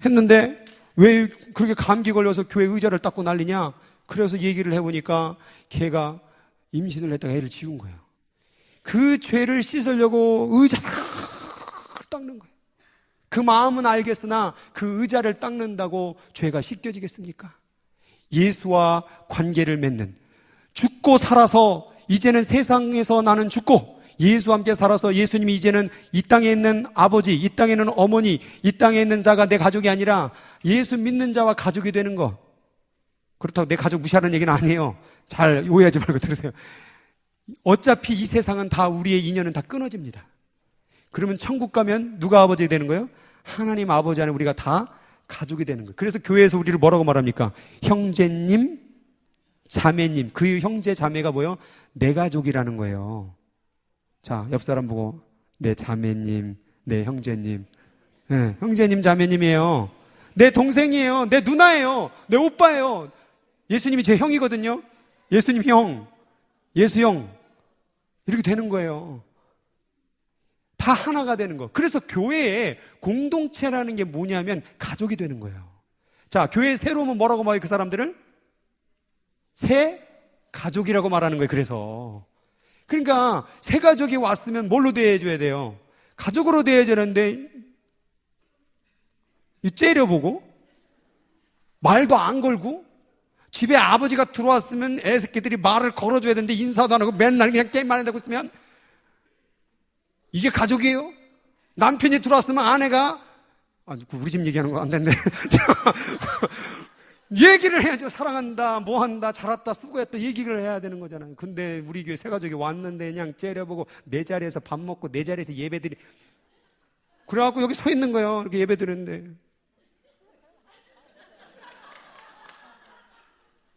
했는데 왜 그렇게 감기 걸려서 교회 의자를 닦고 난리냐? 그래서 얘기를 해보니까 걔가 임신을 했다가 애를 지운 거예요. 그 죄를 씻으려고 의자를 닦는 거예요. 그 마음은 알겠으나 그 의자를 닦는다고 죄가 씻겨지겠습니까? 예수와 관계를 맺는, 죽고 살아서 이제는 세상에서 나는 죽고 예수와 함께 살아서 예수님이 이제는 이 땅에 있는 아버지, 이 땅에 있는 어머니, 이 땅에 있는 자가 내 가족이 아니라 예수 믿는 자와 가족이 되는 거. 그렇다고 내 가족 무시하는 얘기는 아니에요. 잘 오해하지 말고 들으세요. 어차피 이 세상은 다 우리의 인연은 다 끊어집니다. 그러면 천국 가면 누가 아버지 되는 거예요? 하나님 아버지 안에 우리가 다 가족이 되는 거예요. 그래서 교회에서 우리를 뭐라고 말합니까? 형제님, 자매님. 그 형제 자매가 뭐예요? 내 가족이라는 거예요. 자, 옆 사람 보고 내 자매님, 내 형제님. 네, 형제님, 자매님이에요. 내 동생이에요. 내 누나예요. 내 오빠예요. 예수님이 제 형이거든요. 예수님 형, 예수 형. 이렇게 되는 거예요. 다 하나가 되는 거. 그래서 교회에 공동체라는 게 뭐냐면 가족이 되는 거예요. 자, 교회 새로 오면 뭐라고 말해요? 그 사람들을? 새 가족이라고 말하는 거예요. 그래서 그러니까 새 가족이 왔으면 뭘로 대해줘야 돼요? 가족으로 대해줘야 되는데 째려보고 말도 안 걸고 집에 아버지가 들어왔으면 애새끼들이 말을 걸어줘야 되는데 인사도 안 하고 맨날 그냥 게임만 한다고 있으면 이게 가족이에요? 남편이 들어왔으면 아내가 우리 집 얘기하는 거 안 된대. 얘기를 해야죠. 사랑한다, 뭐한다, 잘 왔다, 수고했다 얘기를 해야 되는 거잖아요. 근데 우리 교회 새 가족이 왔는데 그냥 째려보고 내 자리에서 밥 먹고 내 자리에서 예배드리 그래갖고 여기 서 있는 거예요. 이렇게 예배 드리는데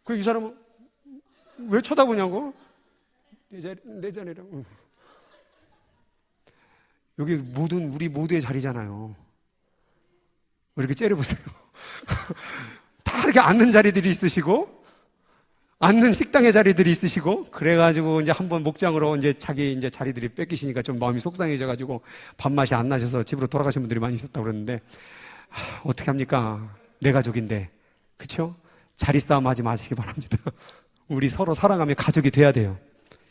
그 이 사람은 왜 쳐다보냐고? 내 자리라고. 여기 우리 모두의 자리잖아요. 왜 이렇게 째려보세요? 다 이렇게 앉는 자리들이 있으시고, 앉는 식당의 자리들이 있으시고, 그래가지고 이제 한번 목장으로 이제 자기 이제 자리들이 뺏기시니까 좀 마음이 속상해져가지고 밥맛이 안 나셔서 집으로 돌아가신 분들이 많이 있었다고 그러는데, 어떻게 합니까? 내 가족인데. 그쵸? 자리 싸움 하지 마시기 바랍니다. 우리 서로 사랑하며 가족이 돼야 돼요.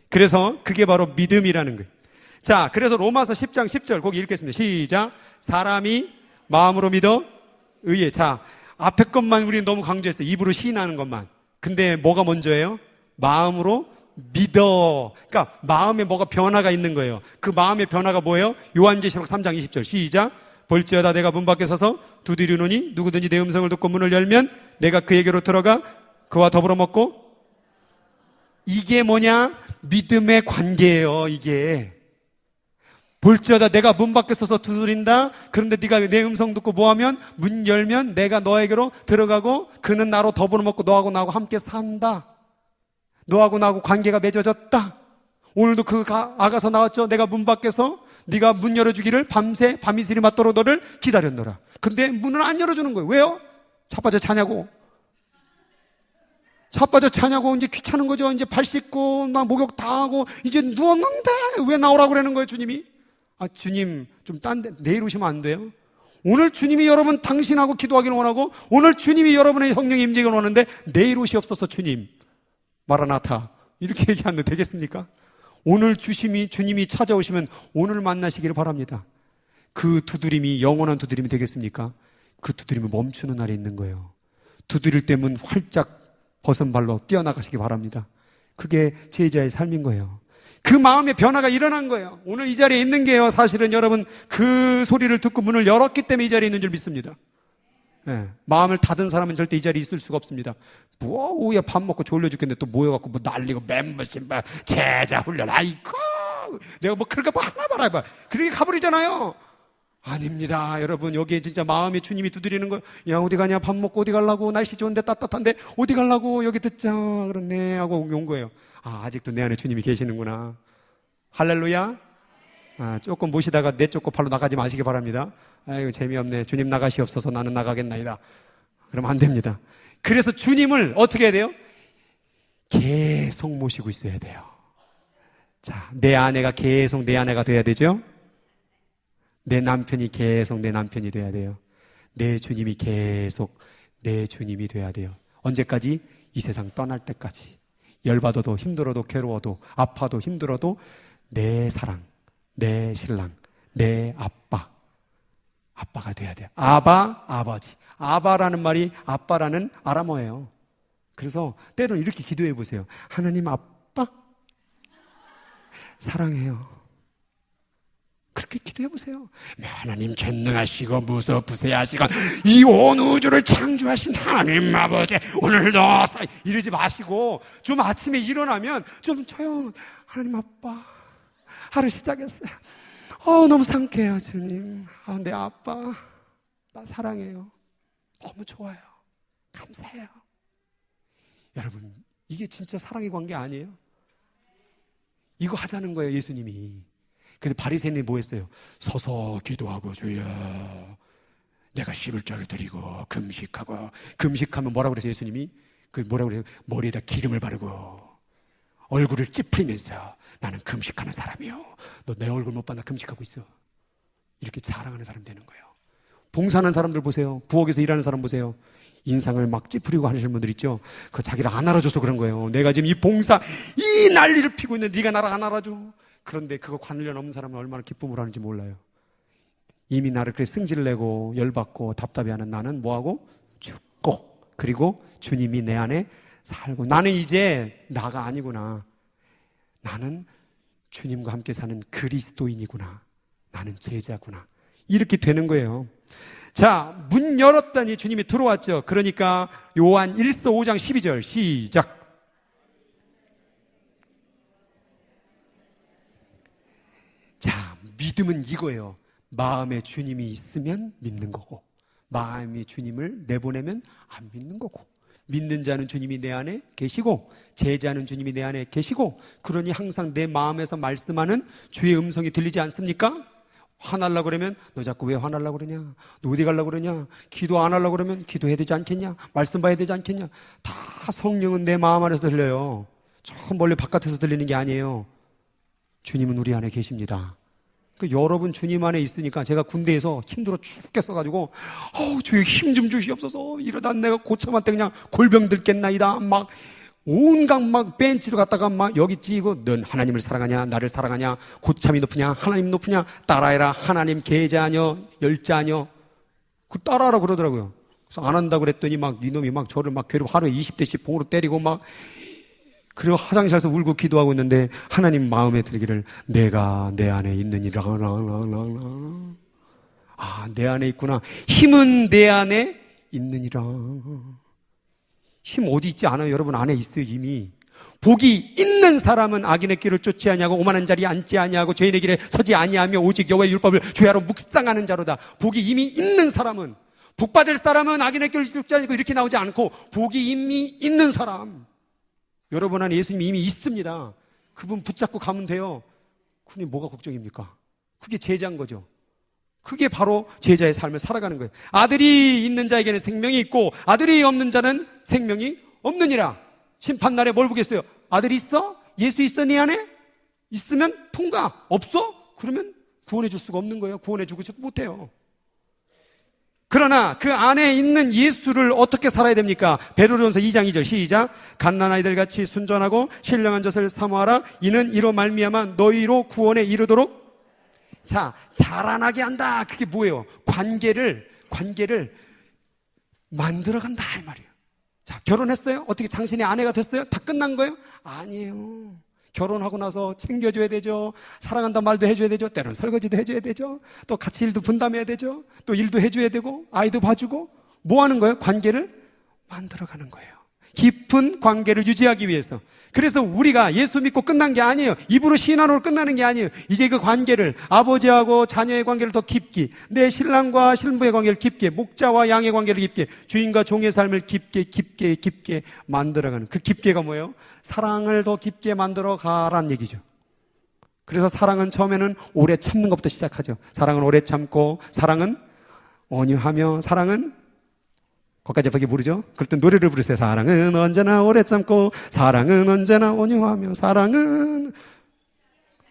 그래서 그게 바로 믿음이라는 거예요. 자, 그래서 로마서 10장 10절 거기 읽겠습니다. 시작. 사람이 마음으로 믿어 의에. 자, 앞에 것만 우리는 너무 강조했어요. 입으로 시인하는 것만. 근데 뭐가 먼저예요? 마음으로 믿어. 그러니까 마음에 뭐가 변화가 있는 거예요. 그 마음의 변화가 뭐예요? 요한계시록 3장 20절 시작. 볼지어다 내가 문 밖에 서서 두드리노니 누구든지 내 음성을 듣고 문을 열면 내가 그에게로 들어가 그와 더불어 먹고. 이게 뭐냐? 믿음의 관계예요. 이게 볼지어다 내가 문 밖에 서서 두드린다. 그런데 네가 내 음성 듣고 뭐하면 문 열면 내가 너에게로 들어가고 그는 나로 더불어 먹고 너하고 나하고 함께 산다. 너하고 나하고 관계가 맺어졌다. 오늘도 그 아가서 나왔죠. 내가 문 밖에서 네가 문 열어주기를 밤새 밤이슬이 맞도록 너를 기다렸노라. 근데 문을 안 열어주는 거예요. 왜요? 자빠져 자냐고. 자빠져 자냐고. 이제 귀찮은 거죠. 이제 발 씻고 막 목욕 다 하고 이제 누웠는데 왜 나오라고 그러는 거예요, 주님이? 아, 주님 좀 딴 데 내일 오시면 안 돼요? 오늘 주님이 여러분 당신하고 기도하기를 원하고 오늘 주님이 여러분의 성령의 임재를 원하는데 내일 오시옵소서 주님. 마라나타. 이렇게 얘기하면 되겠습니까? 오늘 주님이 찾아오시면 오늘 만나시기를 바랍니다. 그 두드림이 영원한 두드림이 되겠습니까? 그 두드림이 멈추는 날이 있는 거예요. 두드릴 때 문 활짝 벗은 발로 뛰어나가시기 바랍니다. 그게 제자의 삶인 거예요. 그 마음의 변화가 일어난 거예요. 오늘 이 자리에 있는 게요. 사실은 여러분 그 소리를 듣고 문을 열었기 때문에 이 자리에 있는 줄 믿습니다. 네. 마음을 닫은 사람은 절대 이 자리에 있을 수가 없습니다. 오후에 밥 먹고 졸려 죽겠는데 또 모여갖고 뭐 날리고 멤버십 제자 훈련 아이고 내가 뭐 그렇게 뭐 하나 봐라 그렇게 가버리잖아요. 아닙니다. 여러분 여기에 진짜 마음의 주님이 두드리는 거예요. 야 어디 가냐 밥 먹고 어디 가려고 날씨 좋은데 따뜻한데 어디 가려고 여기 듣자 그렇네 하고 온 거예요. 아 아직도 내 안에 주님이 계시는구나. 할렐루야. 아, 조금 모시다가 내 쪽고 팔로 나가지 마시기 바랍니다. 아이고 재미없네. 주님 나가시옵소서 나는 나가겠나이다. 그러면 안 됩니다. 그래서 주님을 어떻게 해야 돼요? 계속 모시고 있어야 돼요. 자, 내 아내가 계속 내 아내가 돼야 되죠. 내 남편이 계속 내 남편이 돼야 돼요. 내 주님이 계속 내 주님이 돼야 돼요. 언제까지? 이 세상 떠날 때까지. 열받아도 힘들어도 괴로워도 아파도 힘들어도 내 사랑, 내 신랑, 내 아빠가 돼야 돼요. 아버지. 아바라는 말이 아빠라는 아람어예요. 그래서 때로는 이렇게 기도해 보세요. 하나님 아빠 사랑해요. 그렇게 기도해 보세요. 하나님 전능하시고 무소부세하시고 이 온 우주를 창조하신 하나님 아버지 오늘도 이러지 마시고 좀 아침에 일어나면 좀 조용. 하나님 아빠 하루 시작했어요. 너무 상쾌해요 주님. 내 아빠 나 사랑해요. 너무 좋아요. 감사해요. 여러분 이게 진짜 사랑의 관계 아니에요? 이거 하자는 거예요 예수님이. 근데 바리새인이 뭐 했어요? 서서 기도하고 주여 내가 11조를 드리고 금식하면 뭐라고 그랬어요 예수님이? 뭐라고 그래요? 머리에다 기름을 바르고 얼굴을 찌푸리면서 나는 금식하는 사람이요. 너 내 얼굴 못 봐 나 금식하고 있어. 이렇게 자랑하는 사람 되는 거예요. 봉사하는 사람들 보세요. 부엌에서 일하는 사람 보세요. 인상을 막 찌푸리고 하시는 분들 있죠. 그 자기를 안 알아줘서 그런 거예요. 내가 지금 이 봉사 이 난리를 피고 있는데 네가 나를 안 알아줘. 그런데 그거 관련 없는 사람은 얼마나 기쁨을 하는지 몰라요. 이미 나를 그렇게 승질 내고 열받고 답답해하는 나는 뭐하고? 죽고 그리고 주님이 내 안에 살고 나는 이제 나가 아니구나. 나는 주님과 함께 사는 그리스도인이구나. 나는 제자구나. 이렇게 되는 거예요. 자, 문 열었더니 주님이 들어왔죠. 그러니까 요한 1서 5장 12절 시작. 자, 믿음은 이거예요. 마음에 주님이 있으면 믿는 거고 마음에 주님을 내보내면 안 믿는 거고 믿는 자는 주님이 내 안에 계시고 제자는 주님이 내 안에 계시고 그러니 항상 내 마음에서 말씀하는 주의 음성이 들리지 않습니까? 화날라 그러면 너 자꾸 왜 화날라 그러냐? 너 어디 갈라 그러냐? 기도 안 하려고 그러면 기도해야 되지 않겠냐? 말씀 봐야 되지 않겠냐? 다 성령은 내 마음 안에서 들려요. 저 멀리 바깥에서 들리는 게 아니에요. 주님은 우리 안에 계십니다. 여러분 주님 안에 있으니까 제가 군대에서 힘들어 죽겠어가지고 주여 힘 좀 주시옵소서 이러다 내가 고참한테 그냥 골병 들겠나이다 막 온갖 막 벤치로 갔다가 막 여기 찌고 넌 하나님을 사랑하냐 나를 사랑하냐 고참이 높으냐 하나님 높으냐 따라해라 하나님 계자녀 열자녀 그 따라하라 그러더라고요. 그래서 안 한다고 그랬더니 막 이놈이 막 저를 막 괴롭 하루에 20대씩 봉으로 때리고 막 그리고 화장실에서 울고 기도하고 있는데 하나님 마음에 들기를 내가 내 안에 있느니라. 아, 내 안에 있구나. 힘은 내 안에 있느니라. 힘 어디 있지 않아요? 여러분 안에 있어요 이미. 복이 있는 사람은 악인의 길을 쫓지 아니하고 오만한 자리에 앉지 아니하고 죄인의 길에 서지 아니하며 오직 여호와의 율법을 주야로 묵상하는 자로다. 복이 이미 있는 사람은, 복받을 사람은 악인의 길을 쫓지 아니고 이렇게 나오지 않고 복이 이미 있는 사람, 여러분 안에 예수님이 이미 있습니다. 그분 붙잡고 가면 돼요. 그분이 뭐가 걱정입니까? 그게 제자인 거죠. 그게 바로 제자의 삶을 살아가는 거예요. 아들이 있는 자에게는 생명이 있고 아들이 없는 자는 생명이 없느니라. 심판날에 뭘 보겠어요? 아들이 있어? 예수 있어 네 안에? 있으면 통과. 없어? 그러면 구원해 줄 수가 없는 거예요. 구원해 주고 싶어도 못해요. 그러나 그 안에 있는 예수를 어떻게 살아야 됩니까? 베드로전서 2장 2절 시작. 갓난아이들 같이 순전하고 신령한 젖을 사모하라. 이는 이로 말미암아 너희로 구원에 이르도록. 자, 자라나게 한다. 그게 뭐예요? 관계를 만들어간다 이 말이에요. 자, 결혼했어요? 어떻게 당신의 아내가 됐어요? 다 끝난 거예요? 아니에요. 결혼하고 나서 챙겨줘야 되죠. 사랑한다 말도 해줘야 되죠. 때로는 설거지도 해줘야 되죠. 또 같이 일도 분담해야 되죠. 또 일도 해줘야 되고 아이도 봐주고. 뭐 하는 거예요? 관계를 만들어가는 거예요. 깊은 관계를 유지하기 위해서. 그래서 우리가 예수 믿고 끝난 게 아니에요. 입으로 신앙으로 끝나는 게 아니에요. 이제 그 관계를, 아버지하고 자녀의 관계를 더 깊게, 내 신랑과 신부의 관계를 깊게, 목자와 양의 관계를 깊게, 주인과 종의 삶을 깊게 만들어가는, 그 깊게가 뭐예요? 사랑을 더 깊게 만들어 가라는 얘기죠. 그래서 사랑은 처음에는 오래 참는 것부터 시작하죠. 사랑은 오래 참고, 사랑은 온유하며, 사랑은 거기까지밖에 모르죠? 그럴 땐 노래를 부르세요. 사랑은 언제나 오래 참고, 사랑은 언제나 온유하며, 사랑은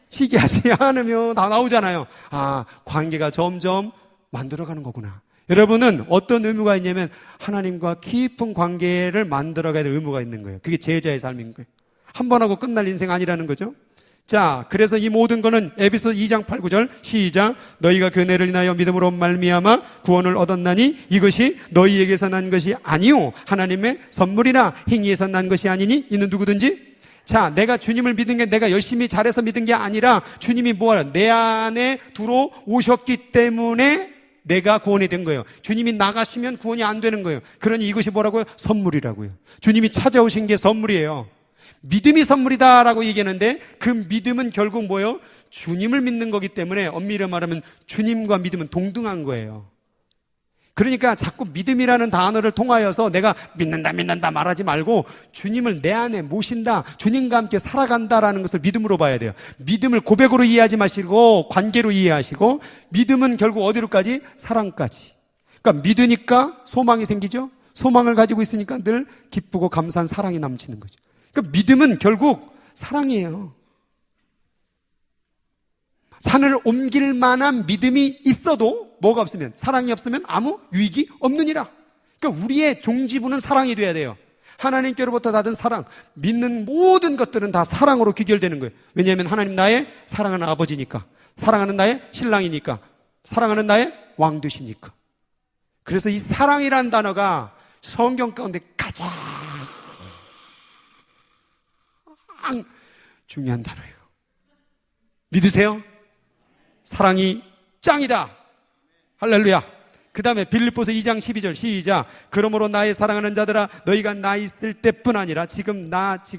시기 하지 않으며, 다 나오잖아요. 아, 관계가 점점 만들어가는 거구나. 여러분은 어떤 의무가 있냐면 하나님과 깊은 관계를 만들어가야 될 의무가 있는 거예요. 그게 제자의 삶인 거예요. 한 번 하고 끝날 인생 아니라는 거죠. 자, 그래서 이 모든 거는 에베소 2장 8, 9절 시작. 너희가 그 은혜를 인하여 믿음으로 말미암아 구원을 얻었나니 이것이 너희에게서 난 것이 아니요 하나님의 선물이나 행위에서 난 것이 아니니 이는 누구든지. 자, 내가 주님을 믿은 게 내가 열심히 잘해서 믿은 게 아니라 주님이 뭐하라? 내 안에 들어오셨기 때문에 내가 구원이 된 거예요. 주님이 나가시면 구원이 안 되는 거예요. 그러니 이것이 뭐라고요? 선물이라고요. 주님이 찾아오신 게 선물이에요. 믿음이 선물이다라고 얘기하는데 그 믿음은 결국 뭐예요? 주님을 믿는 거기 때문에 엄밀히 말하면 주님과 믿음은 동등한 거예요. 그러니까 자꾸 믿음이라는 단어를 통하여서 내가 믿는다 말하지 말고 주님을 내 안에 모신다, 주님과 함께 살아간다라는 것을 믿음으로 봐야 돼요. 믿음을 고백으로 이해하지 마시고 관계로 이해하시고, 믿음은 결국 어디로까지? 사랑까지. 그러니까 믿으니까 소망이 생기죠. 소망을 가지고 있으니까 늘 기쁘고 감사한 사랑이 넘치는 거죠. 그러니까 믿음은 결국 사랑이에요. 산을 옮길 만한 믿음이 있어도 뭐가 없으면, 사랑이 없으면 아무 유익이 없느니라. 그러니까 우리의 종지부는 사랑이 돼야 돼요. 하나님께로부터 받은 사랑, 믿는 모든 것들은 다 사랑으로 귀결되는 거예요. 왜냐하면 하나님 나의 사랑하는 아버지니까, 사랑하는 나의 신랑이니까, 사랑하는 나의 왕되시니까. 그래서 이 사랑이라는 단어가 성경 가운데 가장 중요한 단어예요. 믿으세요? 사랑이 짱이다. 할렐루야. 그 다음에 빌립보서 2장 12절 시작. 그러므로 나의 사랑하는 자들아, 너희가 나 있을 때뿐 아니라 지금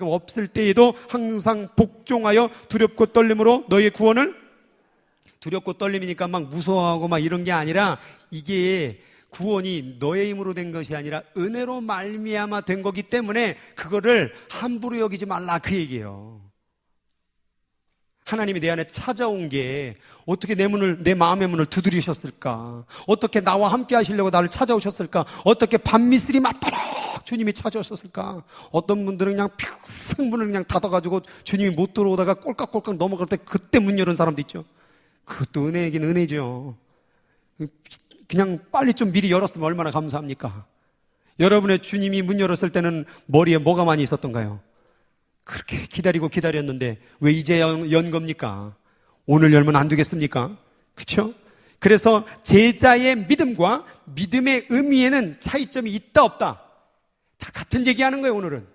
없을 때에도 항상 복종하여 두렵고 떨림으로 너희의 구원을, 두렵고 떨림이니까 막 무서워하고 막 이런 게 아니라, 이게 구원이 너의 힘으로 된 것이 아니라 은혜로 말미암아 된 거기 때문에 그거를 함부로 여기지 말라, 그 얘기예요. 하나님이 내 안에 찾아온 게 어떻게 내 마음의 문을 두드리셨을까? 어떻게 나와 함께 하시려고 나를 찾아오셨을까? 어떻게 밤미스리 맞도록 주님이 찾아오셨을까? 어떤 분들은 그냥 평생 문을 그냥 닫아가지고 주님이 못 들어오다가 꼴깍꼴깍 넘어갈 때 그때 문 여는 사람도 있죠. 그것도 은혜이긴 은혜죠. 그냥 빨리 좀 미리 열었으면 얼마나 감사합니까? 여러분의 주님이 문 열었을 때는 머리에 뭐가 많이 있었던가요? 그렇게 기다리고 기다렸는데 왜 이제 연 겁니까? 오늘 열면 안 되겠습니까? 그렇죠? 그래서 제자의 믿음과 믿음의 의미에는 차이점이 있다 없다? 다 같은 얘기하는 거예요. 오늘은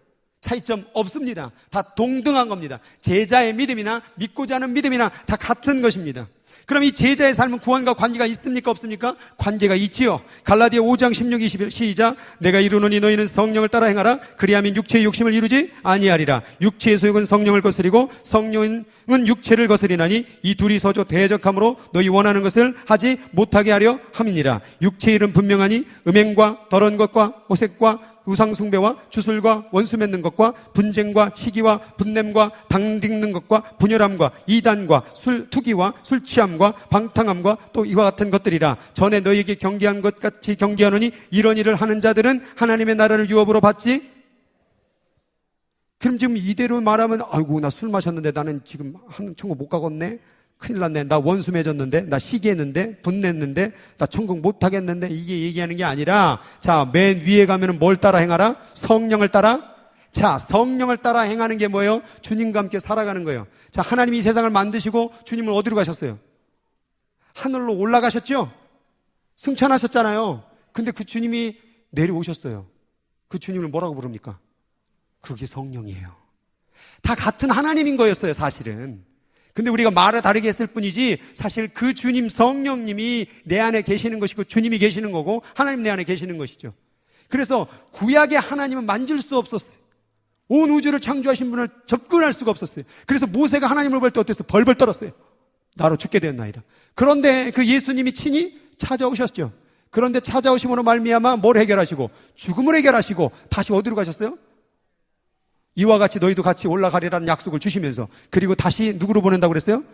차이점 없습니다. 다 동등한 겁니다. 제자의 믿음이나 믿고자 하는 믿음이나 다 같은 것입니다. 그럼 이 제자의 삶은 구원과 관계가 있습니까 없습니까? 관계가 있지요. 갈라디아 5장 16, 21 시작. 내가 이루노니 너희는 성령을 따라 행하라. 그리하면 육체의 욕심을 이루지 아니하리라. 육체의 소욕은 성령을 거스리고 성령은 육체를 거스리나니 이 둘이 서로 대적함으로 너희 원하는 것을 하지 못하게 하려 함이니라. 육체의 일은 분명하니 음행과 더러운 것과 오색과 우상숭배와 주술과 원수 맺는 것과 분쟁과 시기와 분냄과 당짓는 것과 분열함과 이단과 투기와 술취함과 방탕함과 또 이와 같은 것들이라. 전에 너희에게 경계한 것 같이 경계하노니 이런 일을 하는 자들은 하나님의 나라를 유업으로 받지. 그럼 지금 이대로 말하면 아이고 나 술 마셨는데 나는 지금 천국 못 가겠네. 큰일 났네. 나 원수 맺었는데, 나 시기했는데, 분냈는데, 나 천국 못 하겠는데, 이게 얘기하는 게 아니라, 자, 맨 위에 가면은 뭘 따라 행하라? 성령을 따라? 자, 성령을 따라 행하는 게 뭐예요? 주님과 함께 살아가는 거예요. 자, 하나님이 이 세상을 만드시고 주님은 어디로 가셨어요? 하늘로 올라가셨죠? 승천하셨잖아요. 근데 그 주님이 내려오셨어요. 그 주님을 뭐라고 부릅니까? 그게 성령이에요. 다 같은 하나님인 거였어요, 사실은. 근데 우리가 말을 다르게 했을 뿐이지 사실 그 주님 성령님이 내 안에 계시는 것이고 주님이 계시는 거고 하나님 내 안에 계시는 것이죠. 그래서 구약의 하나님은 만질 수 없었어요. 온 우주를 창조하신 분을 접근할 수가 없었어요. 그래서 모세가 하나님을 볼 때 어땠어요? 벌벌 떨었어요. 나로 죽게 되었나이다. 그런데 그 예수님이 친히 찾아오셨죠. 그런데 찾아오심으로 말미암아 뭘 해결하시고 죽음을 해결하시고 다시 어디로 가셨어요? 이와 같이 너희도 같이 올라가리라는 약속을 주시면서 그리고 다시 누구로 보낸다고 그랬어요?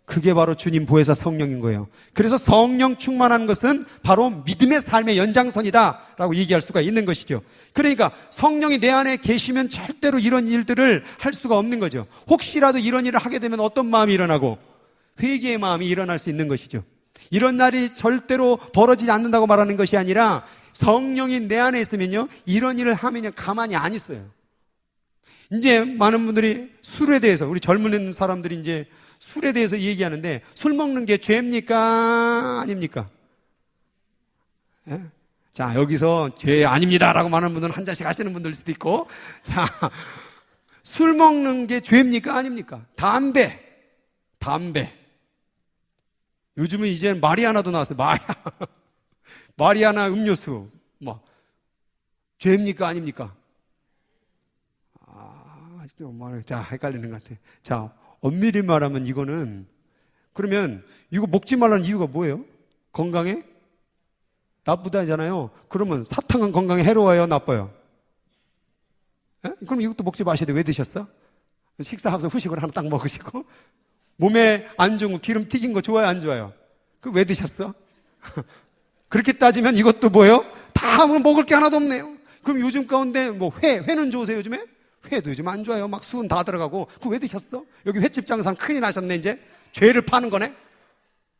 그게 바로 주님 보혜사 성령인 거예요. 그래서 성령 충만한 것은 바로 믿음의 삶의 연장선이다라고 얘기할 수가 있는 것이죠. 그러니까 성령이 내 안에 계시면 절대로 이런 일들을 할 수가 없는 거죠. 혹시라도 이런 일을 하게 되면 어떤 마음이 일어나고 회개의 마음이 일어날 수 있는 것이죠. 이런 날이 절대로 벌어지지 않는다고 말하는 것이 아니라 성령이 내 안에 있으면요 이런 일을 하면 가만히 안 있어요. 이제 많은 분들이 술에 대해서 우리 젊은 사람들이 이제 술에 대해서 얘기하는데 술 먹는 게 죄입니까? 아닙니까? 예? 자, 여기서 죄 아닙니다라고 말하는 분들은 한 잔씩 하시는 분들 수도 있고 자, 술 먹는 게 죄입니까? 아닙니까? 담배 요즘은 이제 마리아나도 나왔어요. 마리아나 음료수 뭐 죄입니까? 아닙니까? 자, 헷갈리는 것 같아요. 자, 엄밀히 말하면 이거는 그러면 이거 먹지 말라는 이유가 뭐예요? 건강에 나쁘다잖아요. 그러면 사탕은 건강에 해로워요? 나빠요? 에? 그럼 이것도 먹지 마셔야 돼. 왜 드셨어? 식사하면서 후식을 하나 딱 먹으시고 몸에 안 좋은 거 기름 튀긴 거 좋아요? 안 좋아요? 그 왜 드셨어? 그렇게 따지면 이것도 뭐예요? 다 먹을 게 하나도 없네요. 그럼 요즘 가운데 뭐 회는 좋으세요 요즘에? 회도 요즘 안 좋아요. 막 수은 다 들어가고. 그거 왜 드셨어? 여기 횟집 장사는 큰일 나셨네, 이제. 죄를 파는 거네?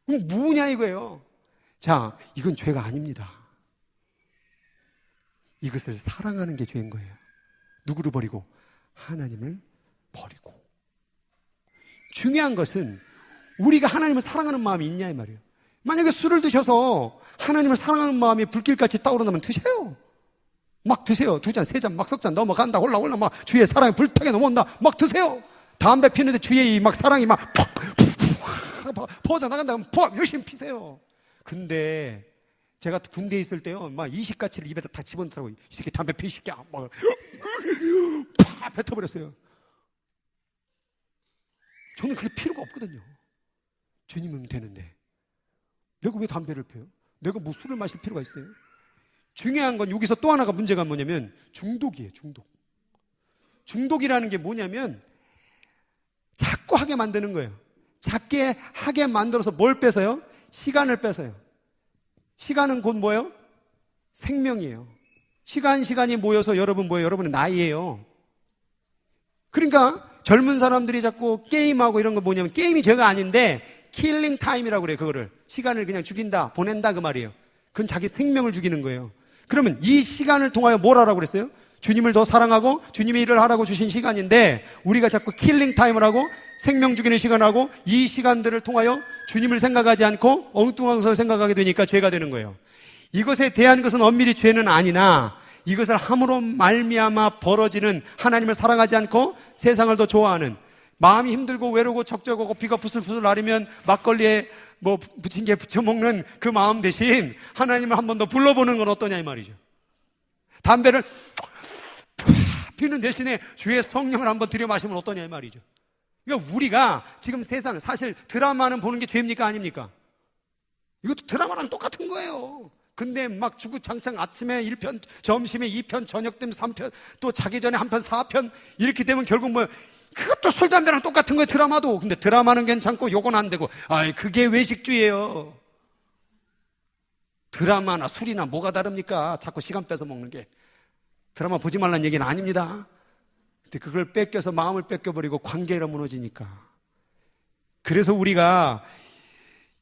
그럼 뭐냐, 이거예요. 자, 이건 죄가 아닙니다. 이것을 사랑하는 게 죄인 거예요. 누구를 버리고? 하나님을 버리고. 중요한 것은 우리가 하나님을 사랑하는 마음이 있냐, 이 말이에요. 만약에 술을 드셔서 하나님을 사랑하는 마음이 불길같이 떠오른다면 드세요. 막 드세요. 2잔, 3잔, 막 석 잔 넘어간다. 올라 막 주위에 사랑이 불타게 넘어온다. 막 드세요. 담배 피는데 주위에 막 사랑이 막 퍼져나간다. 그럼 열심히 피세요. 근데 제가 군대에 있을 때요, 막 이식가치를 입에다 다 집어넣더라고요. 이 새끼 담배 피, 이 새끼야. 막 팍 뱉어버렸어요. 저는 그게 필요가 없거든요. 주님은 되는데. 내가 왜 담배를 피워요? 내가 뭐 술을 마실 필요가 있어요? 중요한 건 여기서 또 하나가 문제가 뭐냐면 중독이에요. 중독이라는 게 뭐냐면 자꾸 하게 만드는 거예요. 작게 하게 만들어서 뭘 뺏어요? 시간을 뺏어요. 시간은 곧 뭐예요? 생명이에요. 시간이 모여서 여러분 뭐예요? 여러분의 나이예요. 그러니까 젊은 사람들이 자꾸 게임하고 이런 거 뭐냐면 게임이 죄가 아닌데 킬링 타임이라고 그래요. 그거를 시간을 그냥 죽인다, 보낸다 그 말이에요. 그건 자기 생명을 죽이는 거예요. 그러면 이 시간을 통하여 뭘 하라고 그랬어요? 주님을 더 사랑하고 주님의 일을 하라고 주신 시간인데 우리가 자꾸 킬링 타임을 하고 생명 죽이는 시간을 하고 이 시간들을 통하여 주님을 생각하지 않고 엉뚱한 것을 생각하게 되니까 죄가 되는 거예요. 이것에 대한 것은 엄밀히 죄는 아니나 이것을 함으로 말미암아 벌어지는 하나님을 사랑하지 않고 세상을 더 좋아하는 마음이 힘들고 외로고 적적하고 비가 부슬부슬 나리면 막걸리에 뭐 부침개 부쳐 먹는 그 마음 대신 하나님을 한 번 더 불러보는 건 어떠냐 이 말이죠. 담배를 피는 대신에 주의 성령을 한번 들여 마시면 어떠냐 이 말이죠. 그러니까 우리가 지금 세상 사실 드라마는 보는 게 죄입니까 아닙니까? 이것도 드라마랑 똑같은 거예요. 근데 막 주구장창 아침에 1편, 점심에 2편, 저녁 되면 3편, 또 자기 전에 1편, 4편 이렇게 되면 결국 뭐 그것도 술, 담배랑 똑같은 거예요. 드라마도. 근데 드라마는 괜찮고 요건 안 되고 아이 그게 외식주의예요. 드라마나 술이나 뭐가 다릅니까? 자꾸 시간 뺏어 먹는 게. 드라마 보지 말라는 얘기는 아닙니다. 근데 그걸 뺏겨서 마음을 뺏겨버리고 관계가 무너지니까. 그래서 우리가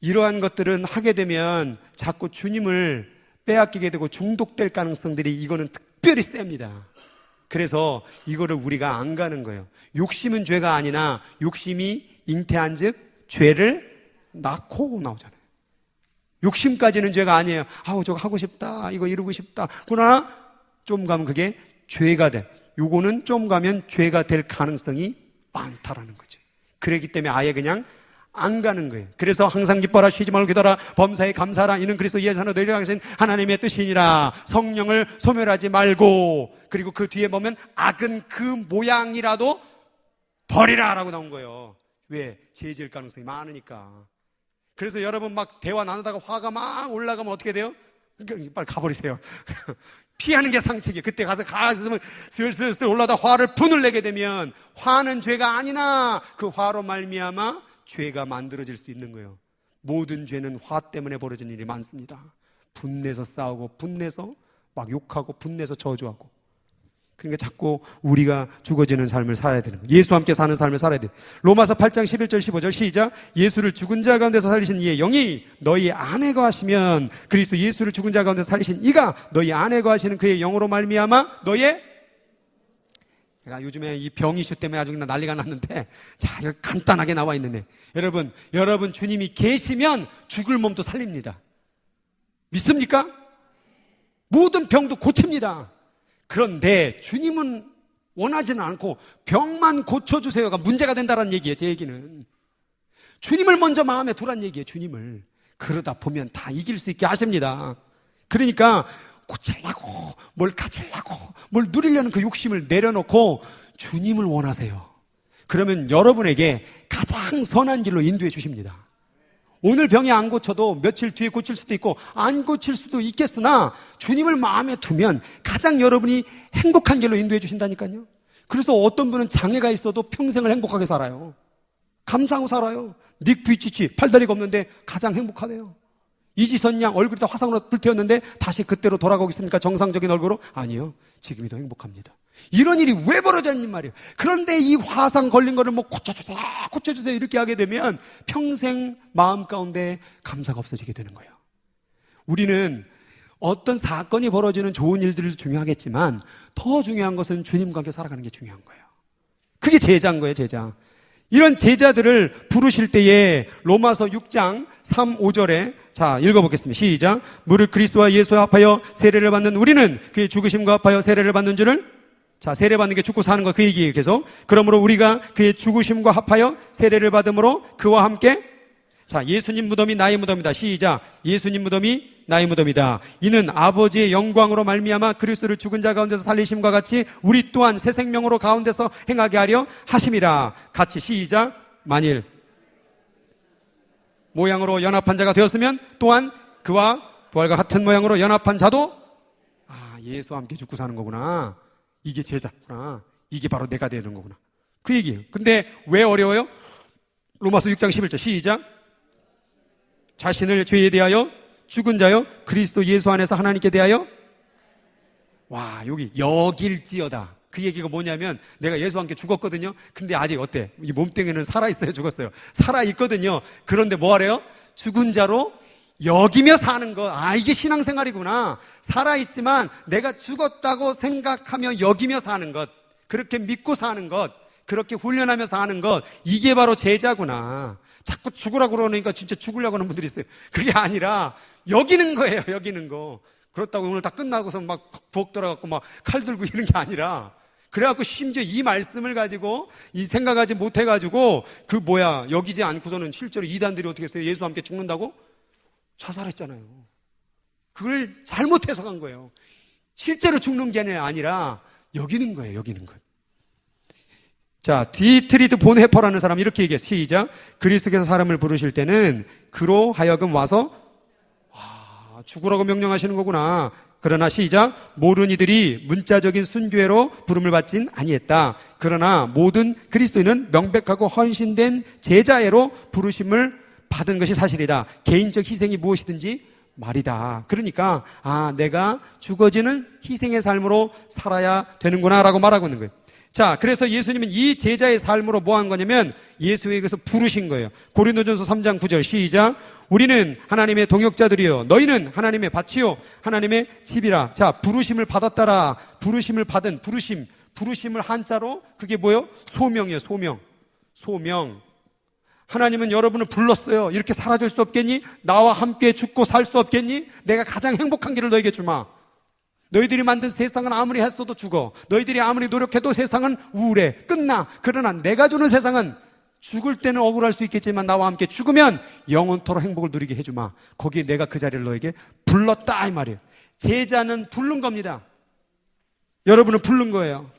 이러한 것들은 하게 되면 자꾸 주님을 빼앗기게 되고 중독될 가능성들이 이거는 특별히 셉니다. 그래서 이거를 우리가 안 가는 거예요. 욕심은 죄가 아니나 욕심이 잉태한 즉 죄를 낳고 나오잖아요. 욕심까지는 죄가 아니에요. 아우 저거 하고 싶다, 이거 이루고 싶다. 그러나 좀 가면 그게 죄가 돼. 요거는 좀 가면 죄가 될 가능성이 많다라는 거죠. 그렇기 때문에 아예 그냥 안 가는 거예요. 그래서 항상 기뻐라, 쉬지 말고 기도하라, 범사에 감사하라. 이는 그리스도 예수로 너희를 향하신 하나님의 뜻이니라. 성령을 소멸하지 말고, 그리고 그 뒤에 보면 악은 그 모양이라도 버리라 라고 나온 거예요. 왜? 죄 지을 가능성이 많으니까. 그래서 여러분 막 대화 나누다가 화가 막 올라가면 어떻게 돼요? 빨리 가버리세요. 피하는 게 상책이에요. 그때 가서 슬슬 올라다 화를 분을 내게 되면 화는 죄가 아니나 그 화로 말미암아 죄가 만들어질 수 있는 거예요. 모든 죄는 화 때문에 벌어지는 일이 많습니다. 분내서 싸우고 분내서 막 욕하고 분내서 저주하고. 그러니까 자꾸 우리가 죽어지는 삶을 살아야 되는 거예요. 예수와 함께 사는 삶을 살아야 돼요. 로마서 8장 11절 15절 시작. 예수를 죽은 자 가운데서 살리신 이의 영이 너희 안에 거하시면 그리스도 예수를 죽은 자 가운데서 살리신 이가 너희 안에 거하시는 그의 영으로 말미암아 너희의, 제가 요즘에 이 병 이슈 때문에 아주 난리가 났는데, 자, 여기 간단하게 나와 있는데, 여러분 주님이 계시면 죽을 몸도 살립니다. 믿습니까? 모든 병도 고칩니다. 그런데 주님은 원하지는 않고 병만 고쳐주세요가 문제가 된다는 얘기예요. 제 얘기는 주님을 먼저 마음에 두란 얘기예요. 주님을. 그러다 보면 다 이길 수 있게 하십니다. 그러니까 고치려고 뭘 가지려고 뭘 누리려는 그 욕심을 내려놓고 주님을 원하세요. 그러면 여러분에게 가장 선한 길로 인도해 주십니다. 오늘 병이 안 고쳐도 며칠 뒤에 고칠 수도 있고 안 고칠 수도 있겠으나 주님을 마음에 두면 가장 여러분이 행복한 길로 인도해 주신다니까요. 그래서 어떤 분은 장애가 있어도 평생을 행복하게 살아요. 감사하고 살아요. 닉 부이치치 팔다리가 없는데 가장 행복하대요. 이지선 양 얼굴이 다 화상으로 불태웠는데 다시 그때로 돌아가겠습니까? 정상적인 얼굴로? 아니요. 지금이 더 행복합니다. 이런 일이 왜 벌어졌니 말이에요. 그런데 이 화상 걸린 거를 뭐 고쳐주세요 이렇게 하게 되면 평생 마음 가운데 감사가 없어지게 되는 거예요. 우리는 어떤 사건이 벌어지는 좋은 일들도 중요하겠지만 더 중요한 것은 주님과 함께 살아가는 게 중요한 거예요. 그게 제자인 거예요. 제자. 이런 제자들을 부르실 때에 로마서 6장 3, 5절에 자 읽어보겠습니다. 시작. 무릇 그리스도와 예수와 합하여 세례를 받는 우리는 그의 죽으심과 합하여 세례를 받는 줄을, 자, 세례받는 게 죽고 사는 거 그 얘기예요. 계속. 그러므로 우리가 그의 죽으심과 합하여 세례를 받음으로 그와 함께, 자, 예수님 무덤이 나의 무덤이다. 시작. 예수님 무덤이 나의 무덤이다. 이는 아버지의 영광으로 말미암아 그리스도를 죽은 자 가운데서 살리심과 같이 우리 또한 새 생명으로 가운데서 행하게 하려 하심이라. 같이 시작. 만일 모양으로 연합한 자가 되었으면 또한 그와 부활과 같은 모양으로 연합한 자도, 예수와 함께 죽고 사는 거구나. 이게 제자구나. 이게 바로 내가 되는 거구나. 그 얘기예요. 근데 왜 어려워요? 로마서 6장 11절 시작. 자신을 죄에 대하여 죽은 자여 그리스도 예수 안에서 하나님께 대하여, 와, 여기 여길지어다. 그 얘기가 뭐냐면 내가 예수와 함께 죽었거든요. 근데 아직 어때? 이 몸뚱이는 살아있어요? 죽었어요? 살아있거든요. 그런데 뭐 하래요? 죽은 자로 여기며 사는 것. 이게 신앙생활이구나. 살아있지만 내가 죽었다고 생각하며 여기며 사는 것. 그렇게 믿고 사는 것. 그렇게 훈련하며 사는 것. 이게 바로 제자구나. 자꾸 죽으라고 그러니까 진짜 죽으려고 하는 분들이 있어요. 그게 아니라 여기는 거예요. 여기는 거. 그렇다고 오늘 다 끝나고서 막 부엌 들어가고 막 칼 들고 이런 게 아니라, 그래갖고 심지어 이 말씀을 가지고 이 생각하지 못해가지고 여기지 않고서는 실제로 이단들이 어떻게 했어요? 예수와 함께 죽는다고? 자살했잖아요. 그걸 잘못 해석한 거예요. 실제로 죽는 게 아니라 여기는 거예요. 여기는 것. 자, 디트리드 본 해퍼라는 사람이 이렇게 얘기해요. 시작. 그리스도께서 사람을 부르실 때는 그로 하여금 와서 죽으라고 명령하시는 거구나. 그러나 시작. 모든 이들이 문자적인 순교회로 부름을 받진 아니했다. 그러나 모든 그리스도인은 명백하고 헌신된 제자애로 부르심을 받은 것이 사실이다. 개인적 희생이 무엇이든지 말이다. 그러니까 내가 죽어지는 희생의 삶으로 살아야 되는구나 라고 말하고 있는 거예요. 자, 그래서 예수님은 이 제자의 삶으로 뭐 한 거냐면 예수에게서 부르신 거예요. 고린도전서 3장 9절 시작. 우리는 하나님의 동역자들이요 너희는 하나님의 밭이요 하나님의 집이라. 자, 부르심을 받았다라. 부르심을 받은 부르심을 한자로 그게 뭐예요? 소명이에요. 소명. 하나님은 여러분을 불렀어요. 이렇게 사라질 수 없겠니? 나와 함께 죽고 살 수 없겠니? 내가 가장 행복한 길을 너에게 주마. 너희들이 만든 세상은 아무리 했어도 죽어. 너희들이 아무리 노력해도 세상은 우울해. 끝나. 그러나 내가 주는 세상은 죽을 때는 억울할 수 있겠지만 나와 함께 죽으면 영원토록 행복을 누리게 해주마. 거기에 내가 그 자리를 너에게 불렀다 이 말이에요. 제자는 부른 겁니다. 여러분을 부른 거예요.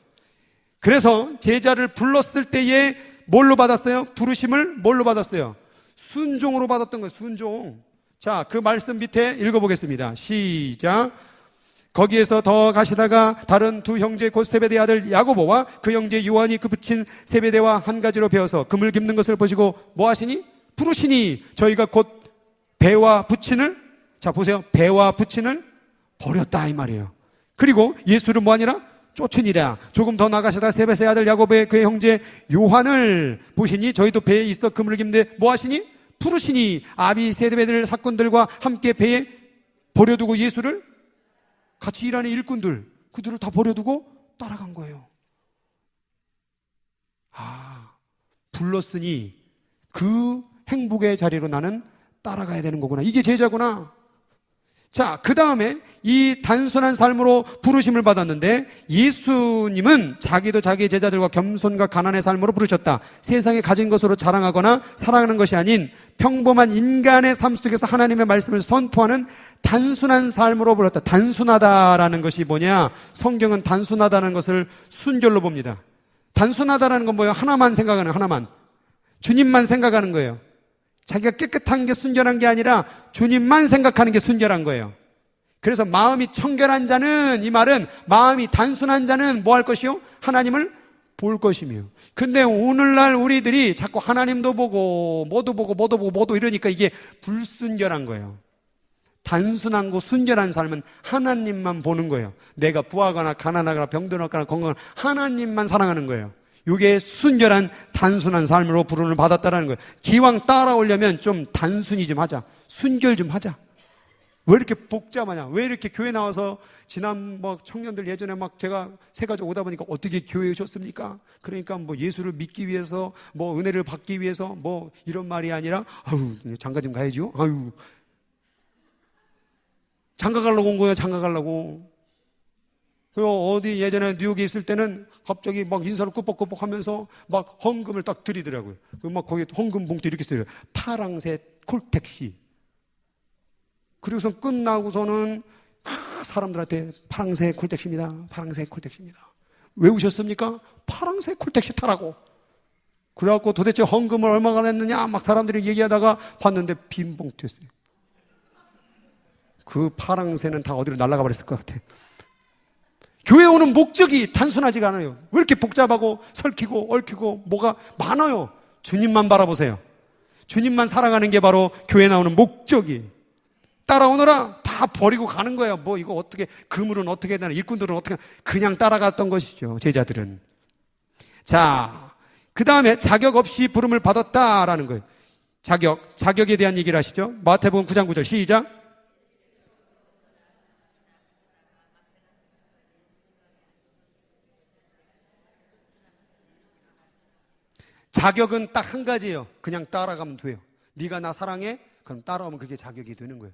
그래서 제자를 불렀을 때에 뭘로 받았어요? 부르심을 뭘로 받았어요? 순종으로 받았던 거예요. 순종. 자, 그 말씀 밑에 읽어보겠습니다. 시작. 거기에서 더 가시다가 다른 두 형제 곧 세베대의 아들 야고보와 그 형제 요한이 그 붙인 세베대와 한 가지로 베어서 금을 깁는 것을 보시고 뭐 하시니? 부르시니 저희가 곧 배와 부친을, 자 보세요, 배와 부친을 버렸다 이 말이에요. 그리고 예수를 뭐 하니라? 쫓으니라. 조금 더 나가시다가 세베대의 아들 야고보의 그의 형제 요한을 보시니 저희도 배에 있어 금을 깁는데 뭐 하시니? 부르시니 아비 세베대의 사건들과 함께 배에 버려두고 예수를, 같이 일하는 일꾼들, 그들을 다 버려두고 따라간 거예요. 불렀으니 그 행복의 자리로 나는 따라가야 되는 거구나. 이게 제자구나. 자, 그 다음에 이 단순한 삶으로 부르심을 받았는데 예수님은 자기도 자기의 제자들과 겸손과 가난의 삶으로 부르셨다. 세상에 가진 것으로 자랑하거나 사랑하는 것이 아닌 평범한 인간의 삶 속에서 하나님의 말씀을 선포하는 단순한 삶으로 불렀다. 단순하다라는 것이 뭐냐? 성경은 단순하다는 것을 순결로 봅니다. 단순하다라는 건 뭐예요? 하나만 생각하는, 하나만. 주님만 생각하는 거예요. 자기가 깨끗한 게 순결한 게 아니라 주님만 생각하는 게 순결한 거예요. 그래서 마음이 청결한 자는, 이 말은 마음이 단순한 자는 뭐 할 것이요? 하나님을 볼 것이며. 근데 오늘날 우리들이 자꾸 하나님도 보고 뭐도 이러니까 이게 불순결한 거예요. 단순한 거 순결한 삶은 하나님만 보는 거예요. 내가 부하거나 가난하거나 병들었거나 건강하거나 하나님만 사랑하는 거예요. 이게 순결한 단순한 삶으로 부름을 받았다라는 거예요. 기왕 따라오려면 좀 단순히 좀 하자. 순결 좀 하자. 왜 이렇게 복잡하냐? 왜 이렇게 교회 나와서 지난 청년들 예전에 제가 새가지고 오다 보니까 어떻게 교회에 오셨습니까? 그러니까 예수를 믿기 위해서 은혜를 받기 위해서 이런 말이 아니라 장가 좀 가야죠. 장가 가려고 온 거예요. 장가 가려고. 어디 예전에 뉴욕에 있을 때는 갑자기 인사를 꾸벅꾸벅 하면서 헌금을 딱 드리더라고요. 거기 헌금 봉투 이렇게 써요. 파랑새 콜택시. 그리고서 끝나고서는 사람들한테 파랑새 콜택시입니다. 파랑새 콜택시입니다. 왜 오셨습니까? 파랑새 콜택시 타라고. 그래갖고 도대체 헌금을 얼마나 냈느냐 사람들이 얘기하다가 봤는데 빈 봉투였어요. 그 파랑새는 다 어디로 날아가 버렸을 것 같아. 교회 오는 목적이 단순하지가 않아요. 왜 이렇게 복잡하고 설키고 얽히고 뭐가 많아요. 주님만 바라보세요. 주님만 사랑하는 게 바로 교회 나오는 목적이. 따라오너라 다 버리고 가는 거예요. 이거 어떻게, 그물은 어떻게 해야 되나, 일꾼들은 어떻게, 그냥 따라갔던 것이죠. 제자들은. 자, 그 다음에 자격 없이 부름을 받았다라는 거예요. 자격에 대한 얘기를 하시죠. 마태복음 9장 9절 시작. 자격은 딱 한 가지예요. 그냥 따라가면 돼요. 네가 나 사랑해? 그럼 따라오면 그게 자격이 되는 거예요.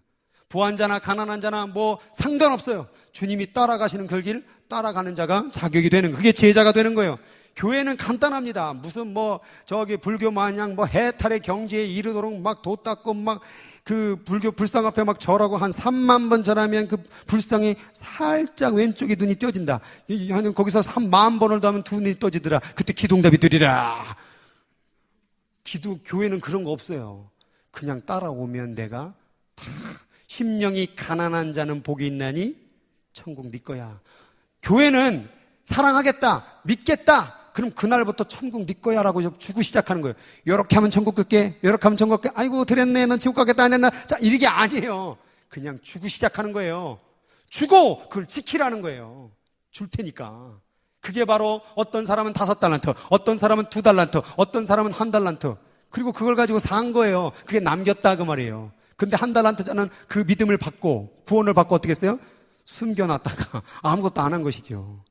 부한 자나 가난한 자나 뭐 상관없어요. 주님이 따라가시는 그 길 따라가는 자가 자격이 되는 거예요. 그게 제자가 되는 거예요. 교회는 간단합니다. 무슨 불교 마냥 해탈의 경지에 이르도록 막 도 닦고 막 그 불교 불상 앞에 막 절하고 한 3만 번 절하면 그 불상이 살짝 왼쪽에 눈이 떠진다. 거기서 한 10,000번을 더 하면 두 눈이 떠지더라. 그때 기도응답이 되리라. 교회는 그런 거 없어요. 그냥 따라오면 내가 다 심령이 가난한 자는 복이 있나니 천국 네 거야. 교회는 사랑하겠다, 믿겠다. 그럼 그날부터 천국 네 거야라고 주고 시작하는 거예요. 요렇게 하면 천국 갈게, 요렇게 하면 천국 갈게. 아이고 드렸네, 넌 지옥 가겠다 안 했나? 자, 이게 아니에요. 그냥 주고 시작하는 거예요. 주고 그걸 지키라는 거예요. 줄 테니까. 그게 바로 어떤 사람은 5달란트, 어떤 사람은 2달란트, 어떤 사람은 1달란트. 그리고 그걸 가지고 산 거예요. 그게 남겼다 그 말이에요. 근데 1달란트자는 그 믿음을 받고 구원을 받고 어떻게 했어요? 숨겨놨다가 아무것도 안 한 것이죠.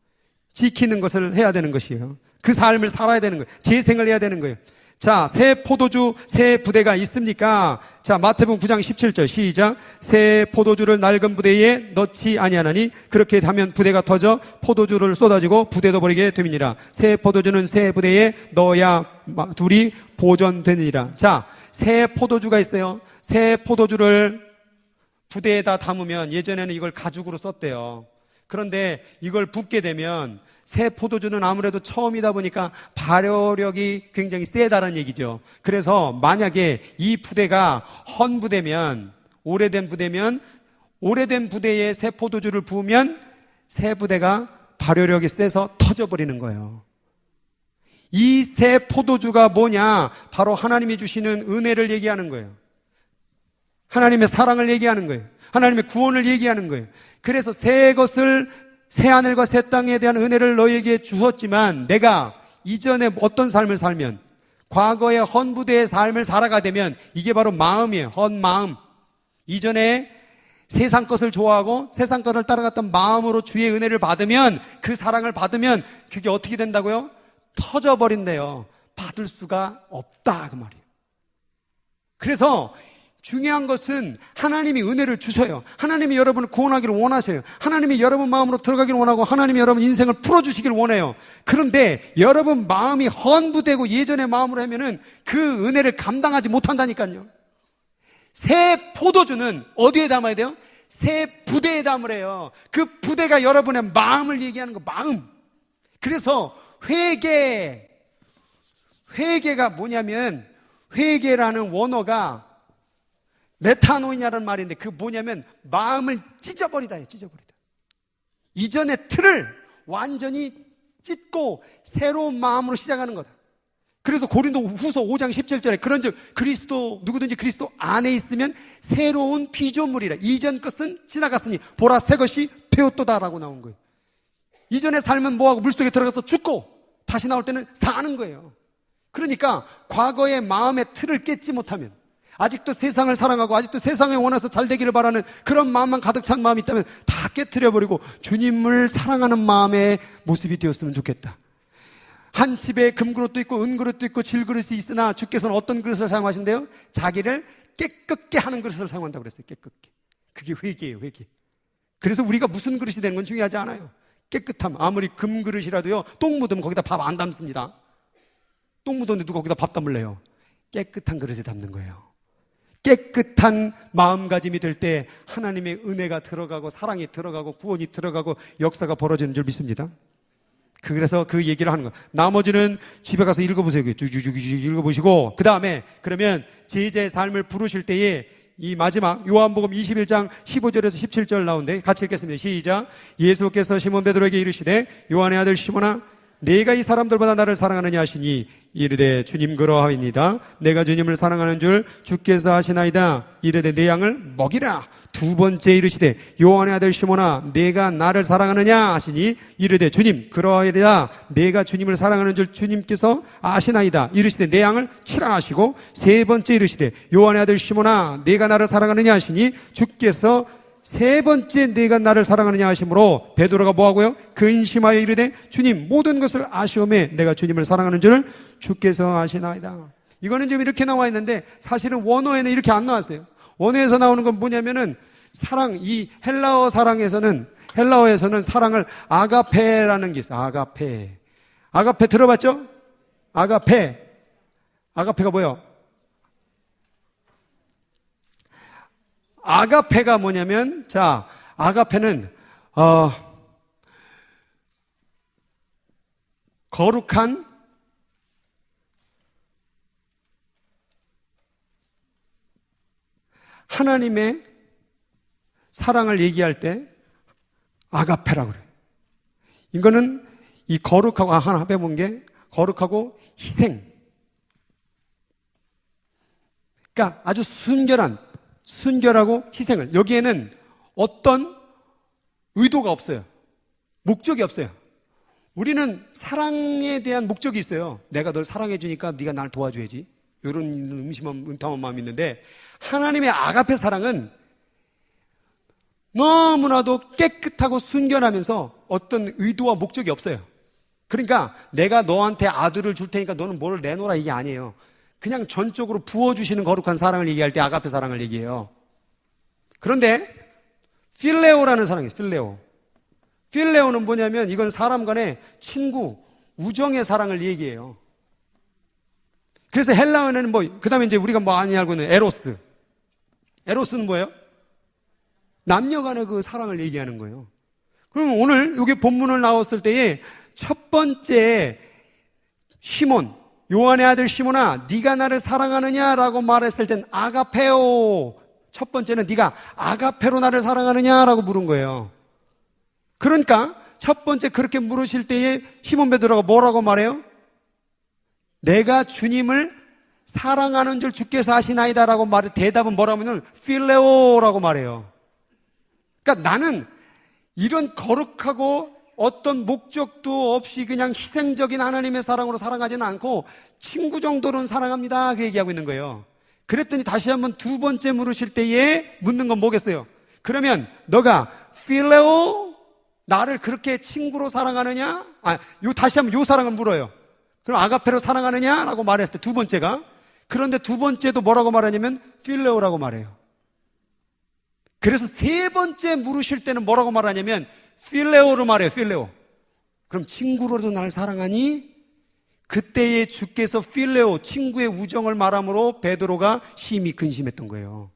지키는 것을 해야 되는 것이에요. 그 삶을 살아야 되는 거예요. 재생을 해야 되는 거예요. 자, 새 포도주, 새 부대가 있습니까? 자, 마태복음 9장 17절 시작. 새 포도주를 낡은 부대에 넣지 아니하나니 그렇게 하면 부대가 터져 포도주를 쏟아지고 부대도 버리게 됨이니라. 새 포도주는 새 부대에 넣어야 둘이 보존되니라. 자, 새 포도주가 있어요. 새 포도주를 부대에다 담으면 예전에는 이걸 가죽으로 썼대요. 그런데 이걸 붓게 되면 새 포도주는 아무래도 처음이다 보니까 발효력이 굉장히 세다는 얘기죠. 그래서 만약에 이 부대가 헌 부대면, 오래된 부대면, 오래된 부대에 새 포도주를 부으면 새 부대가 발효력이 세서 터져버리는 거예요. 이 새 포도주가 뭐냐? 바로 하나님이 주시는 은혜를 얘기하는 거예요. 하나님의 사랑을 얘기하는 거예요. 하나님의 구원을 얘기하는 거예요. 그래서 새 것을, 새 하늘과 새 땅에 대한 은혜를 너에게 주었지만 내가 이전에 어떤 삶을 살면, 과거의 헌부대의 삶을 살아가 되면 이게 바로 마음이에요. 헌 마음. 이전에 세상 것을 좋아하고 세상 것을 따라갔던 마음으로 주의 은혜를 받으면, 그 사랑을 받으면 그게 어떻게 된다고요? 터져버린대요. 받을 수가 없다 그 말이에요. 그래서 중요한 것은 하나님이 은혜를 주셔요. 하나님이 여러분을 구원하기를 원하셔요. 하나님이 여러분 마음으로 들어가기를 원하고 하나님이 여러분 인생을 풀어주시기를 원해요. 그런데 여러분 마음이 헌부되고 예전의 마음으로 하면은 그 은혜를 감당하지 못한다니까요. 새 포도주는 어디에 담아야 돼요? 새 부대에 담으래요. 그 부대가 여러분의 마음을 얘기하는 거, 마음. 그래서 회개가 뭐냐면, 회개라는 원어가 메타노이냐는 말인데 그 뭐냐면 마음을 찢어버리다예요. 찢어버리다. 이전의 틀을 완전히 찢고 새로운 마음으로 시작하는 거다. 그래서 고린도 후서 5장 17절에 그런즉 누구든지 그리스도 안에 있으면 새로운 피조물이라. 이전 것은 지나갔으니 보라 새 것이 되었도다라고 나온 거예요. 이전의 삶은 뭐하고 물속에 들어가서 죽고 다시 나올 때는 사는 거예요. 그러니까 과거의 마음의 틀을 깼지 못하면, 아직도 세상을 사랑하고 아직도 세상에 원해서 잘 되기를 바라는 그런 마음만 가득 찬 마음이 있다면 다 깨트려버리고 주님을 사랑하는 마음의 모습이 되었으면 좋겠다. 한 집에 금그릇도 있고 은그릇도 있고 질그릇이 있으나 주께서는 어떤 그릇을 사용하신대요? 자기를 깨끗게 하는 그릇을 사용한다고 그랬어요. 깨끗게. 그게 회개예요. 회개. 그래서 우리가 무슨 그릇이 되는 건 중요하지 않아요. 깨끗함. 아무리 금그릇이라도요, 똥 묻으면 거기다 밥 안 담습니다. 똥 묻었는데 누가 거기다 밥 담을래요? 깨끗한 그릇에 담는 거예요. 깨끗한 마음가짐이 될 때 하나님의 은혜가 들어가고 사랑이 들어가고 구원이 들어가고 역사가 벌어지는 줄 믿습니다. 그래서 그 얘기를 하는 거예요. 나머지는 집에 가서 읽어보세요. 쭉쭉쭉 읽어보시고, 그 다음에 그러면 제자의 삶을 부르실 때에 이 마지막 요한복음 21장 15절에서 17절 나오는데 같이 읽겠습니다. 시작. 예수께서 시몬 베드로에게 이르시되 요한의 아들 시몬아 내가 이 사람들보다 나를 사랑하느냐 하시니 이르되 주님 그러하옵니다. 내가 주님을 사랑하는 줄 주께서 아시나이다. 이르되 내 양을 먹이라. 두 번째 이르시되 요한의 아들 시몬아 내가 나를 사랑하느냐 하시니 이르되 주님 그러하리라 내가 주님을 사랑하는 줄 주님께서 아시나이다. 이르시되 내 양을 치라 하시고 세 번째 이르시되 요한의 아들 시몬아 내가 나를 사랑하느냐 하시니 주께서 세 번째 내가 나를 사랑하느냐 하심으로 베드로가 뭐하고요? 근심하여 이르되 주님 모든 것을 아시오매 내가 주님을 사랑하는 줄 주께서 아시나이다. 이거는 지금 이렇게 나와 있는데 사실은 원어에는 이렇게 안 나왔어요. 원어에서 나오는 건 뭐냐면은 사랑, 이 헬라어에서는 사랑을 아가페라는 게 있어요. 아가페 들어봤죠? 아가페가 뭐예요? 아가페가 뭐냐면, 자, 아가페는, 거룩한 하나님의 사랑을 얘기할 때 아가페라고 그래요. 이거는 이 거룩하고, 하나 해본 게 거룩하고 희생. 그러니까 아주 순결하고 희생을. 여기에는 어떤 의도가 없어요. 목적이 없어요. 우리는 사랑에 대한 목적이 있어요. 내가 널 사랑해 주니까 네가 날 도와줘야지. 이런 음탐한 마음이 있는데 하나님의 아가페 사랑은 너무나도 깨끗하고 순결하면서 어떤 의도와 목적이 없어요. 그러니까 내가 너한테 아들을 줄 테니까 너는 뭘 내놓으라 이게 아니에요. 그냥 전적으로 부어주시는 거룩한 사랑을 얘기할 때 아가페 사랑을 얘기해요. 그런데 필레오라는 사랑이 있어요. 필레오는 뭐냐면 이건 사람 간의 친구, 우정의 사랑을 얘기해요. 그래서 헬라어는 그 다음에 이제 우리가 많이 알고 있는 에로스. 에로스는 뭐예요? 남녀 간의 그 사랑을 얘기하는 거예요. 그럼 오늘 여기 본문을 나왔을 때에 첫 번째 시몬, 요한의 아들 시몬아 네가 나를 사랑하느냐라고 말했을 땐 아가페오. 첫 번째는 네가 아가페로 나를 사랑하느냐라고 물은 거예요. 그러니까 첫 번째 그렇게 물으실 때에 시몬 베드로가 뭐라고 말해요? 내가 주님을 사랑하는 줄 주께서 아시나이다라고 말해. 대답은 뭐라면은 필레오라고 말해요. 그러니까 나는 이런 거룩하고 어떤 목적도 없이 그냥 희생적인 하나님의 사랑으로 사랑하지는 않고 친구 정도로는 사랑합니다. 그 얘기하고 있는 거예요. 그랬더니 다시 한번 두 번째 물으실 때에 묻는 건 뭐겠어요? 그러면 너가 필레오 나를 그렇게 친구로 사랑하느냐? 다시 한번 요 사랑을 물어요. 그럼 아가페로 사랑하느냐라고 말했을 때 두 번째가. 그런데 두 번째도 뭐라고 말하냐면 필레오라고 말해요. 그래서 세 번째 물으실 때는 뭐라고 말하냐면 필레오로 말해요. 필레오. 그럼 친구로도 나를 사랑하니? 그때에 주께서 필레오, 친구의 우정을 말함으로 베드로가 심히 근심했던 거예요.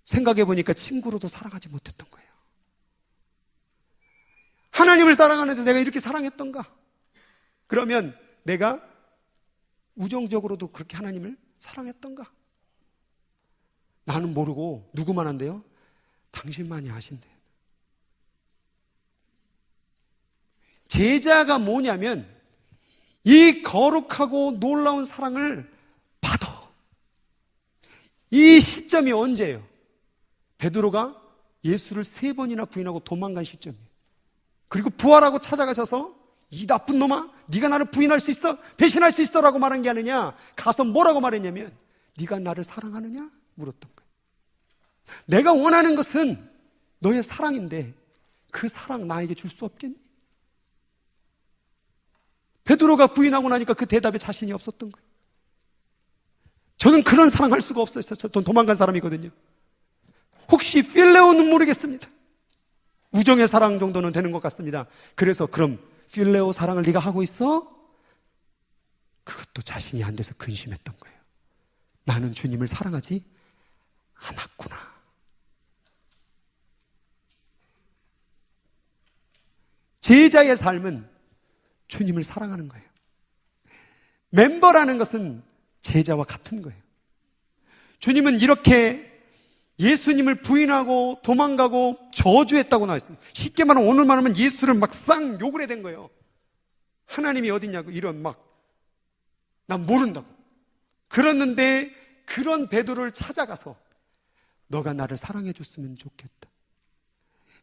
생각해 보니까 친구로도 사랑하지 못했던 거예요. 하나님을 사랑하는데 내가 이렇게 사랑했던가? 그러면 내가 우정적으로도 그렇게 하나님을 사랑했던가? 나는 모르고 누구만 한대요? 당신만이 아신대. 제자가 뭐냐면 이 거룩하고 놀라운 사랑을 받아. 이 시점이 언제예요? 베드로가 예수를 3번이나 부인하고 도망간 시점이에요. 그리고 부활하고 찾아가셔서 이 나쁜 놈아 네가 나를 부인할 수 있어? 배신할 수 있어? 라고 말한 게 아니냐. 가서 뭐라고 말했냐면 네가 나를 사랑하느냐? 물었던 거예요. 내가 원하는 것은 너의 사랑인데 그 사랑 나에게 줄 수 없겠니? 베드로가 부인하고 나니까 그 대답에 자신이 없었던 거예요. 저는 그런 사랑할 수가 없어요. 저는 도망간 사람이거든요. 혹시 필레오는 모르겠습니다. 우정의 사랑 정도는 되는 것 같습니다. 그래서 그럼 필레오 사랑을 네가 하고 있어? 그것도 자신이 안 돼서 근심했던 거예요. 나는 주님을 사랑하지 않았구나. 제자의 삶은 주님을 사랑하는 거예요. 멤버라는 것은 제자와 같은 거예요. 주님은 이렇게 예수님을 부인하고 도망가고 저주했다고 나와있어요. 쉽게 말하면 오늘 말하면 예수를 막 쌍 욕을 해댄 거예요. 하나님이 어딨냐고 이런 난 모른다고. 그랬는데 그런 베드로를 찾아가서 너가 나를 사랑해 줬으면 좋겠다.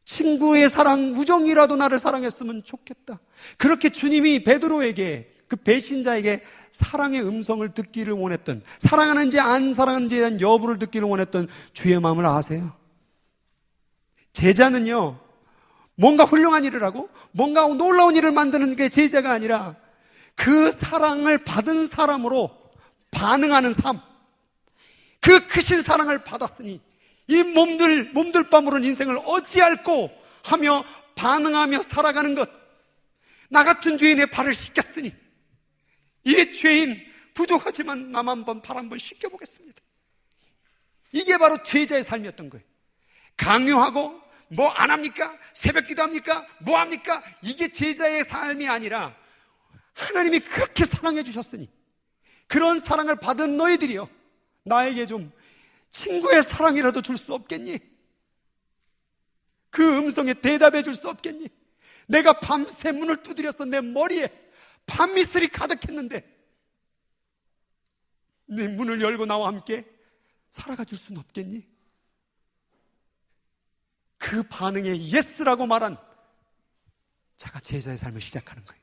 친구의 사랑, 우정이라도 나를 사랑했으면 좋겠다. 그렇게 주님이 베드로에게, 그 배신자에게 사랑의 음성을 듣기를 원했던, 사랑하는지 안 사랑하는지에 대한 여부를 듣기를 원했던 주의 마음을 아세요? 제자는요, 뭔가 훌륭한 일을 하고 뭔가 놀라운 일을 만드는 게 제자가 아니라 그 사랑을 받은 사람으로 반응하는 삶, 그 크신 사랑을 받았으니 이 몸둘 바모른 인생을 어찌할꼬 하며 반응하며 살아가는 것, 나 같은 죄인의 발을 씻겼으니 이 죄인 부족하지만 남 한번 발 한번 씻겨보겠습니다. 이게 바로 제자의 삶이었던 거예요. 강요하고 뭐 안 합니까? 새벽기도 합니까? 뭐 합니까? 이게 제자의 삶이 아니라 하나님이 그렇게 사랑해 주셨으니 그런 사랑을 받은 너희들이요, 나에게 좀 친구의 사랑이라도 줄 수 없겠니? 그 음성에 대답해 줄 수 없겠니? 내가 밤새 문을 두드려서 내 머리에 밤미슬이 가득했는데 내 문을 열고 나와 함께 살아가 줄 수는 없겠니? 그 반응에 예스라고 말한 자가 제자의 삶을 시작하는 거예요.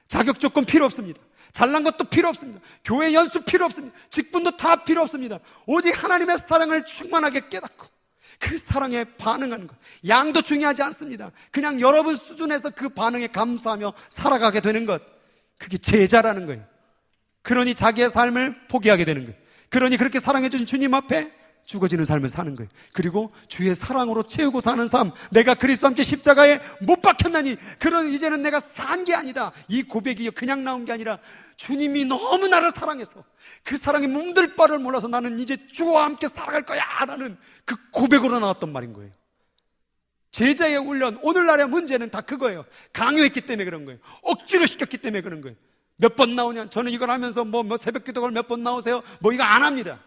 자격 조건 필요 없습니다. 잘난 것도 필요 없습니다. 교회 연수 필요 없습니다. 직분도 다 필요 없습니다. 오직 하나님의 사랑을 충만하게 깨닫고 그 사랑에 반응하는 것, 양도 중요하지 않습니다. 그냥 여러분 수준에서 그 반응에 감사하며 살아가게 되는 것, 그게 제자라는 거예요. 그러니 자기의 삶을 포기하게 되는 거예요. 그러니 그렇게 사랑해 주신 주님 앞에 죽어지는 삶을 사는 거예요. 그리고 주의 사랑으로 채우고 사는 삶, 내가 그리스도와 함께 십자가에 못 박혔나니 그런 이제는 내가 산 게 아니다, 이 고백이 그냥 나온 게 아니라 주님이 너무 나를 사랑해서 그 사랑에 몸둘 바를 몰라서 나는 이제 주와 함께 살아갈 거야 라는 그 고백으로 나왔던 말인 거예요. 제자의 훈련, 오늘날의 문제는 다 그거예요. 강요했기 때문에 그런 거예요. 억지로 시켰기 때문에 그런 거예요. 몇 번 나오냐, 저는 이걸 하면서 뭐 새벽 기도를 몇 번 나오세요, 뭐 이거 안 합니다.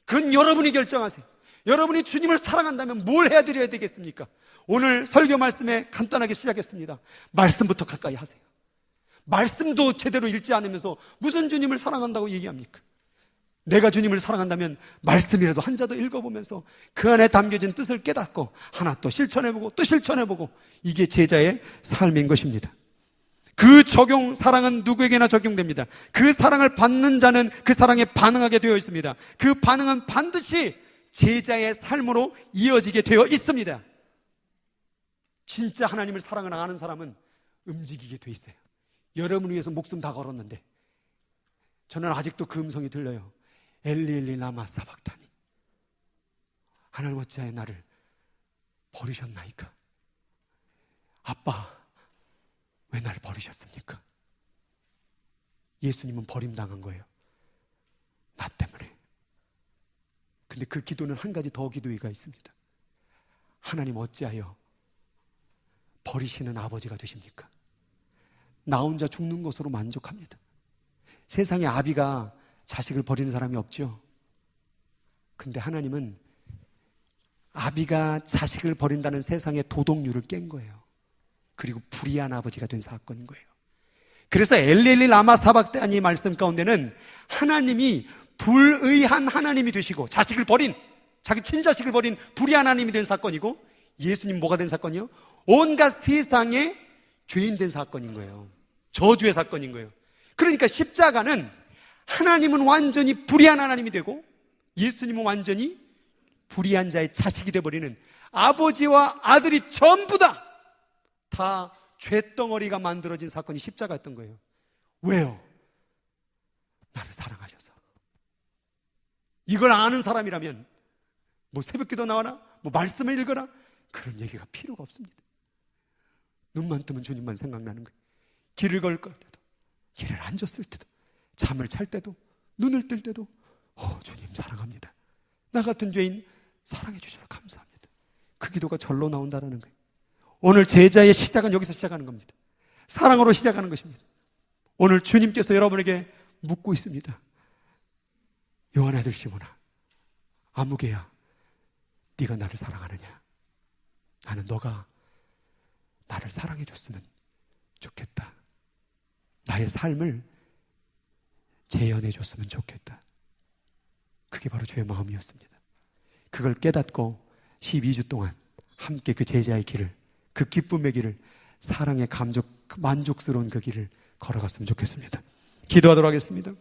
그건 여러분이 결정하세요. 여러분이 주님을 사랑한다면 뭘 해드려야 되겠습니까? 오늘 설교 말씀에 간단하게 시작했습니다. 말씀부터 가까이 하세요. 말씀도 제대로 읽지 않으면서 무슨 주님을 사랑한다고 얘기합니까? 내가 주님을 사랑한다면 말씀이라도 한 자 더 읽어보면서 그 안에 담겨진 뜻을 깨닫고 하나 또 실천해보고 또 실천해보고, 이게 제자의 삶인 것입니다. 그 사랑은 누구에게나 적용됩니다. 그 사랑을 받는 자는 그 사랑에 반응하게 되어 있습니다. 그 반응은 반드시 제자의 삶으로 이어지게 되어 있습니다. 진짜 하나님을 사랑을 아는 사람은 움직이게 되어 있어요. 여러분을 위해서 목숨 다 걸었는데 저는 아직도 그 음성이 들려요. 엘리 엘리 라마 사박타니, 하나님 어찌하여 나를 버리셨나이까? 아빠, 왜 나를 버리셨습니까? 예수님은 버림당한 거예요. 나 때문에. 근데 그 기도는 한 가지 더 기도가 있습니다. 하나님 어찌하여 버리시는 아버지가 되십니까? 나 혼자 죽는 것으로 만족합니다. 세상에 아비가 자식을 버리는 사람이 없죠. 근데 하나님은 아비가 자식을 버린다는 세상의 도덕률을 깬 거예요. 그리고 불의한 아버지가 된 사건인 거예요. 그래서 엘리엘리 라마 사박다니 말씀 가운데는 하나님이 불의한 하나님이 되시고 자식을 버린, 자기 친자식을 버린 불의한 하나님이 된 사건이고, 예수님 뭐가 된 사건이요? 온갖 세상의 죄인 된 사건인 거예요. 저주의 사건인 거예요. 그러니까 십자가는 하나님은 완전히 불의한 하나님이 되고 예수님은 완전히 불의한 자의 자식이 되어버리는, 아버지와 아들이 전부 다 죄덩어리가 만들어진 사건이 십자가였던 거예요. 왜요? 나를 사랑하셔서. 이걸 아는 사람이라면 뭐 새벽기도 나와라, 뭐 말씀을 읽어라, 그런 얘기가 필요가 없습니다. 눈만 뜨면 주님만 생각나는 거예요. 길을 걸 때도, 길을 앉았을 때도, 잠을 잘 때도, 눈을 뜰 때도 주님 사랑합니다. 나 같은 죄인 사랑해 주셔서 감사합니다. 그 기도가 절로 나온다는 거예요. 오늘 제자의 시작은 여기서 시작하는 겁니다. 사랑으로 시작하는 것입니다. 오늘 주님께서 여러분에게 묻고 있습니다. 요한 아들 시몬아, 아무개야, 네가 나를 사랑하느냐? 나는 너가 나를 사랑해 줬으면 좋겠다. 나의 삶을 재현해 줬으면 좋겠다. 그게 바로 주의 마음이었습니다. 그걸 깨닫고 12주 동안 함께 그 제자의 길을, 그 기쁨의 길을, 사랑의 만족스러운 그 길을 걸어갔으면 좋겠습니다. 기도하도록 하겠습니다.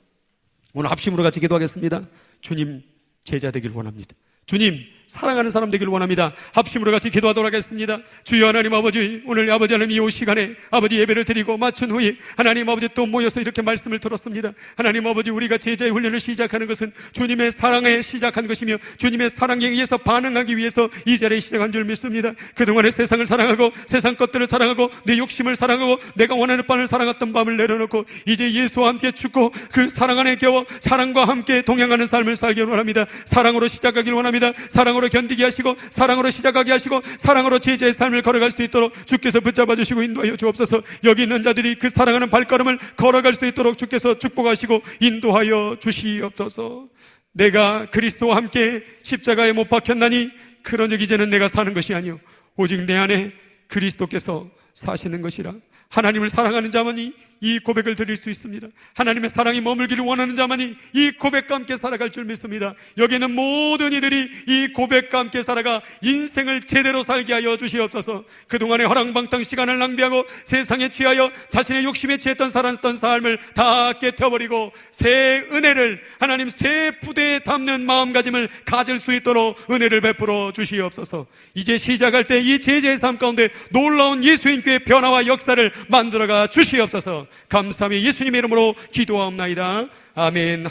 오늘 합심으로 같이 기도하겠습니다. 주님, 제자 되길 원합니다. 주님, 사랑하는 사람 되길 원합니다. 합심으로 같이 기도하도록 하겠습니다. 주여 하나님 아버지, 오늘 아버지 하나님 이 시간에 아버지 예배를 드리고 마친 후에 하나님 아버지 또 모여서 이렇게 말씀을 들었습니다. 하나님 아버지, 우리가 제자의 훈련을 시작하는 것은 주님의 사랑에 시작한 것이며 주님의 사랑에 의해서 반응하기 위해서 이 자리에 시작한 줄 믿습니다. 그동안에 세상을 사랑하고 세상 것들을 사랑하고 내 욕심을 사랑하고 내가 원하는 바를 사랑했던 밤을 내려놓고 이제 예수와 함께 죽고 그 사랑 안에 겨워 사랑과 함께 동행하는 삶을 살길 원합니다. 사랑으로 시작하길 원합니다. 사랑으로 견디게 하시고 사랑으로 시작하게 하시고 사랑으로 제자의 삶을 걸어갈 수 있도록 주께서 붙잡아 주시고 인도하여 주옵소서. 여기 있는 자들이 그 사랑하는 발걸음을 걸어갈 수 있도록 주께서 축복하시고 인도하여 주시옵소서. 내가 그리스도와 함께 십자가에 못 박혔나니 그런즉 이제는 내가 사는 것이 아니요 오직 내 안에 그리스도께서 사시는 것이라. 하나님을 사랑하는 자만이 이 고백을 드릴 수 있습니다. 하나님의 사랑이 머물기를 원하는 자만이 이 고백과 함께 살아갈 줄 믿습니다. 여기는 모든 이들이 이 고백과 함께 살아가 인생을 제대로 살게 하여 주시옵소서. 그동안의 허랑방탕 시간을 낭비하고 세상에 취하여 자신의 욕심에 취했던 살았던 삶을 다 깨트려버리고 새 은혜를, 하나님 새 부대에 담는 마음가짐을 가질 수 있도록 은혜를 베풀어 주시옵소서. 이제 시작할 때 이 제자의 삶 가운데 놀라운 예수님교의 변화와 역사를 만들어가 주시옵소서. 감사하며 예수님의 이름으로 기도하옵나이다. 아멘.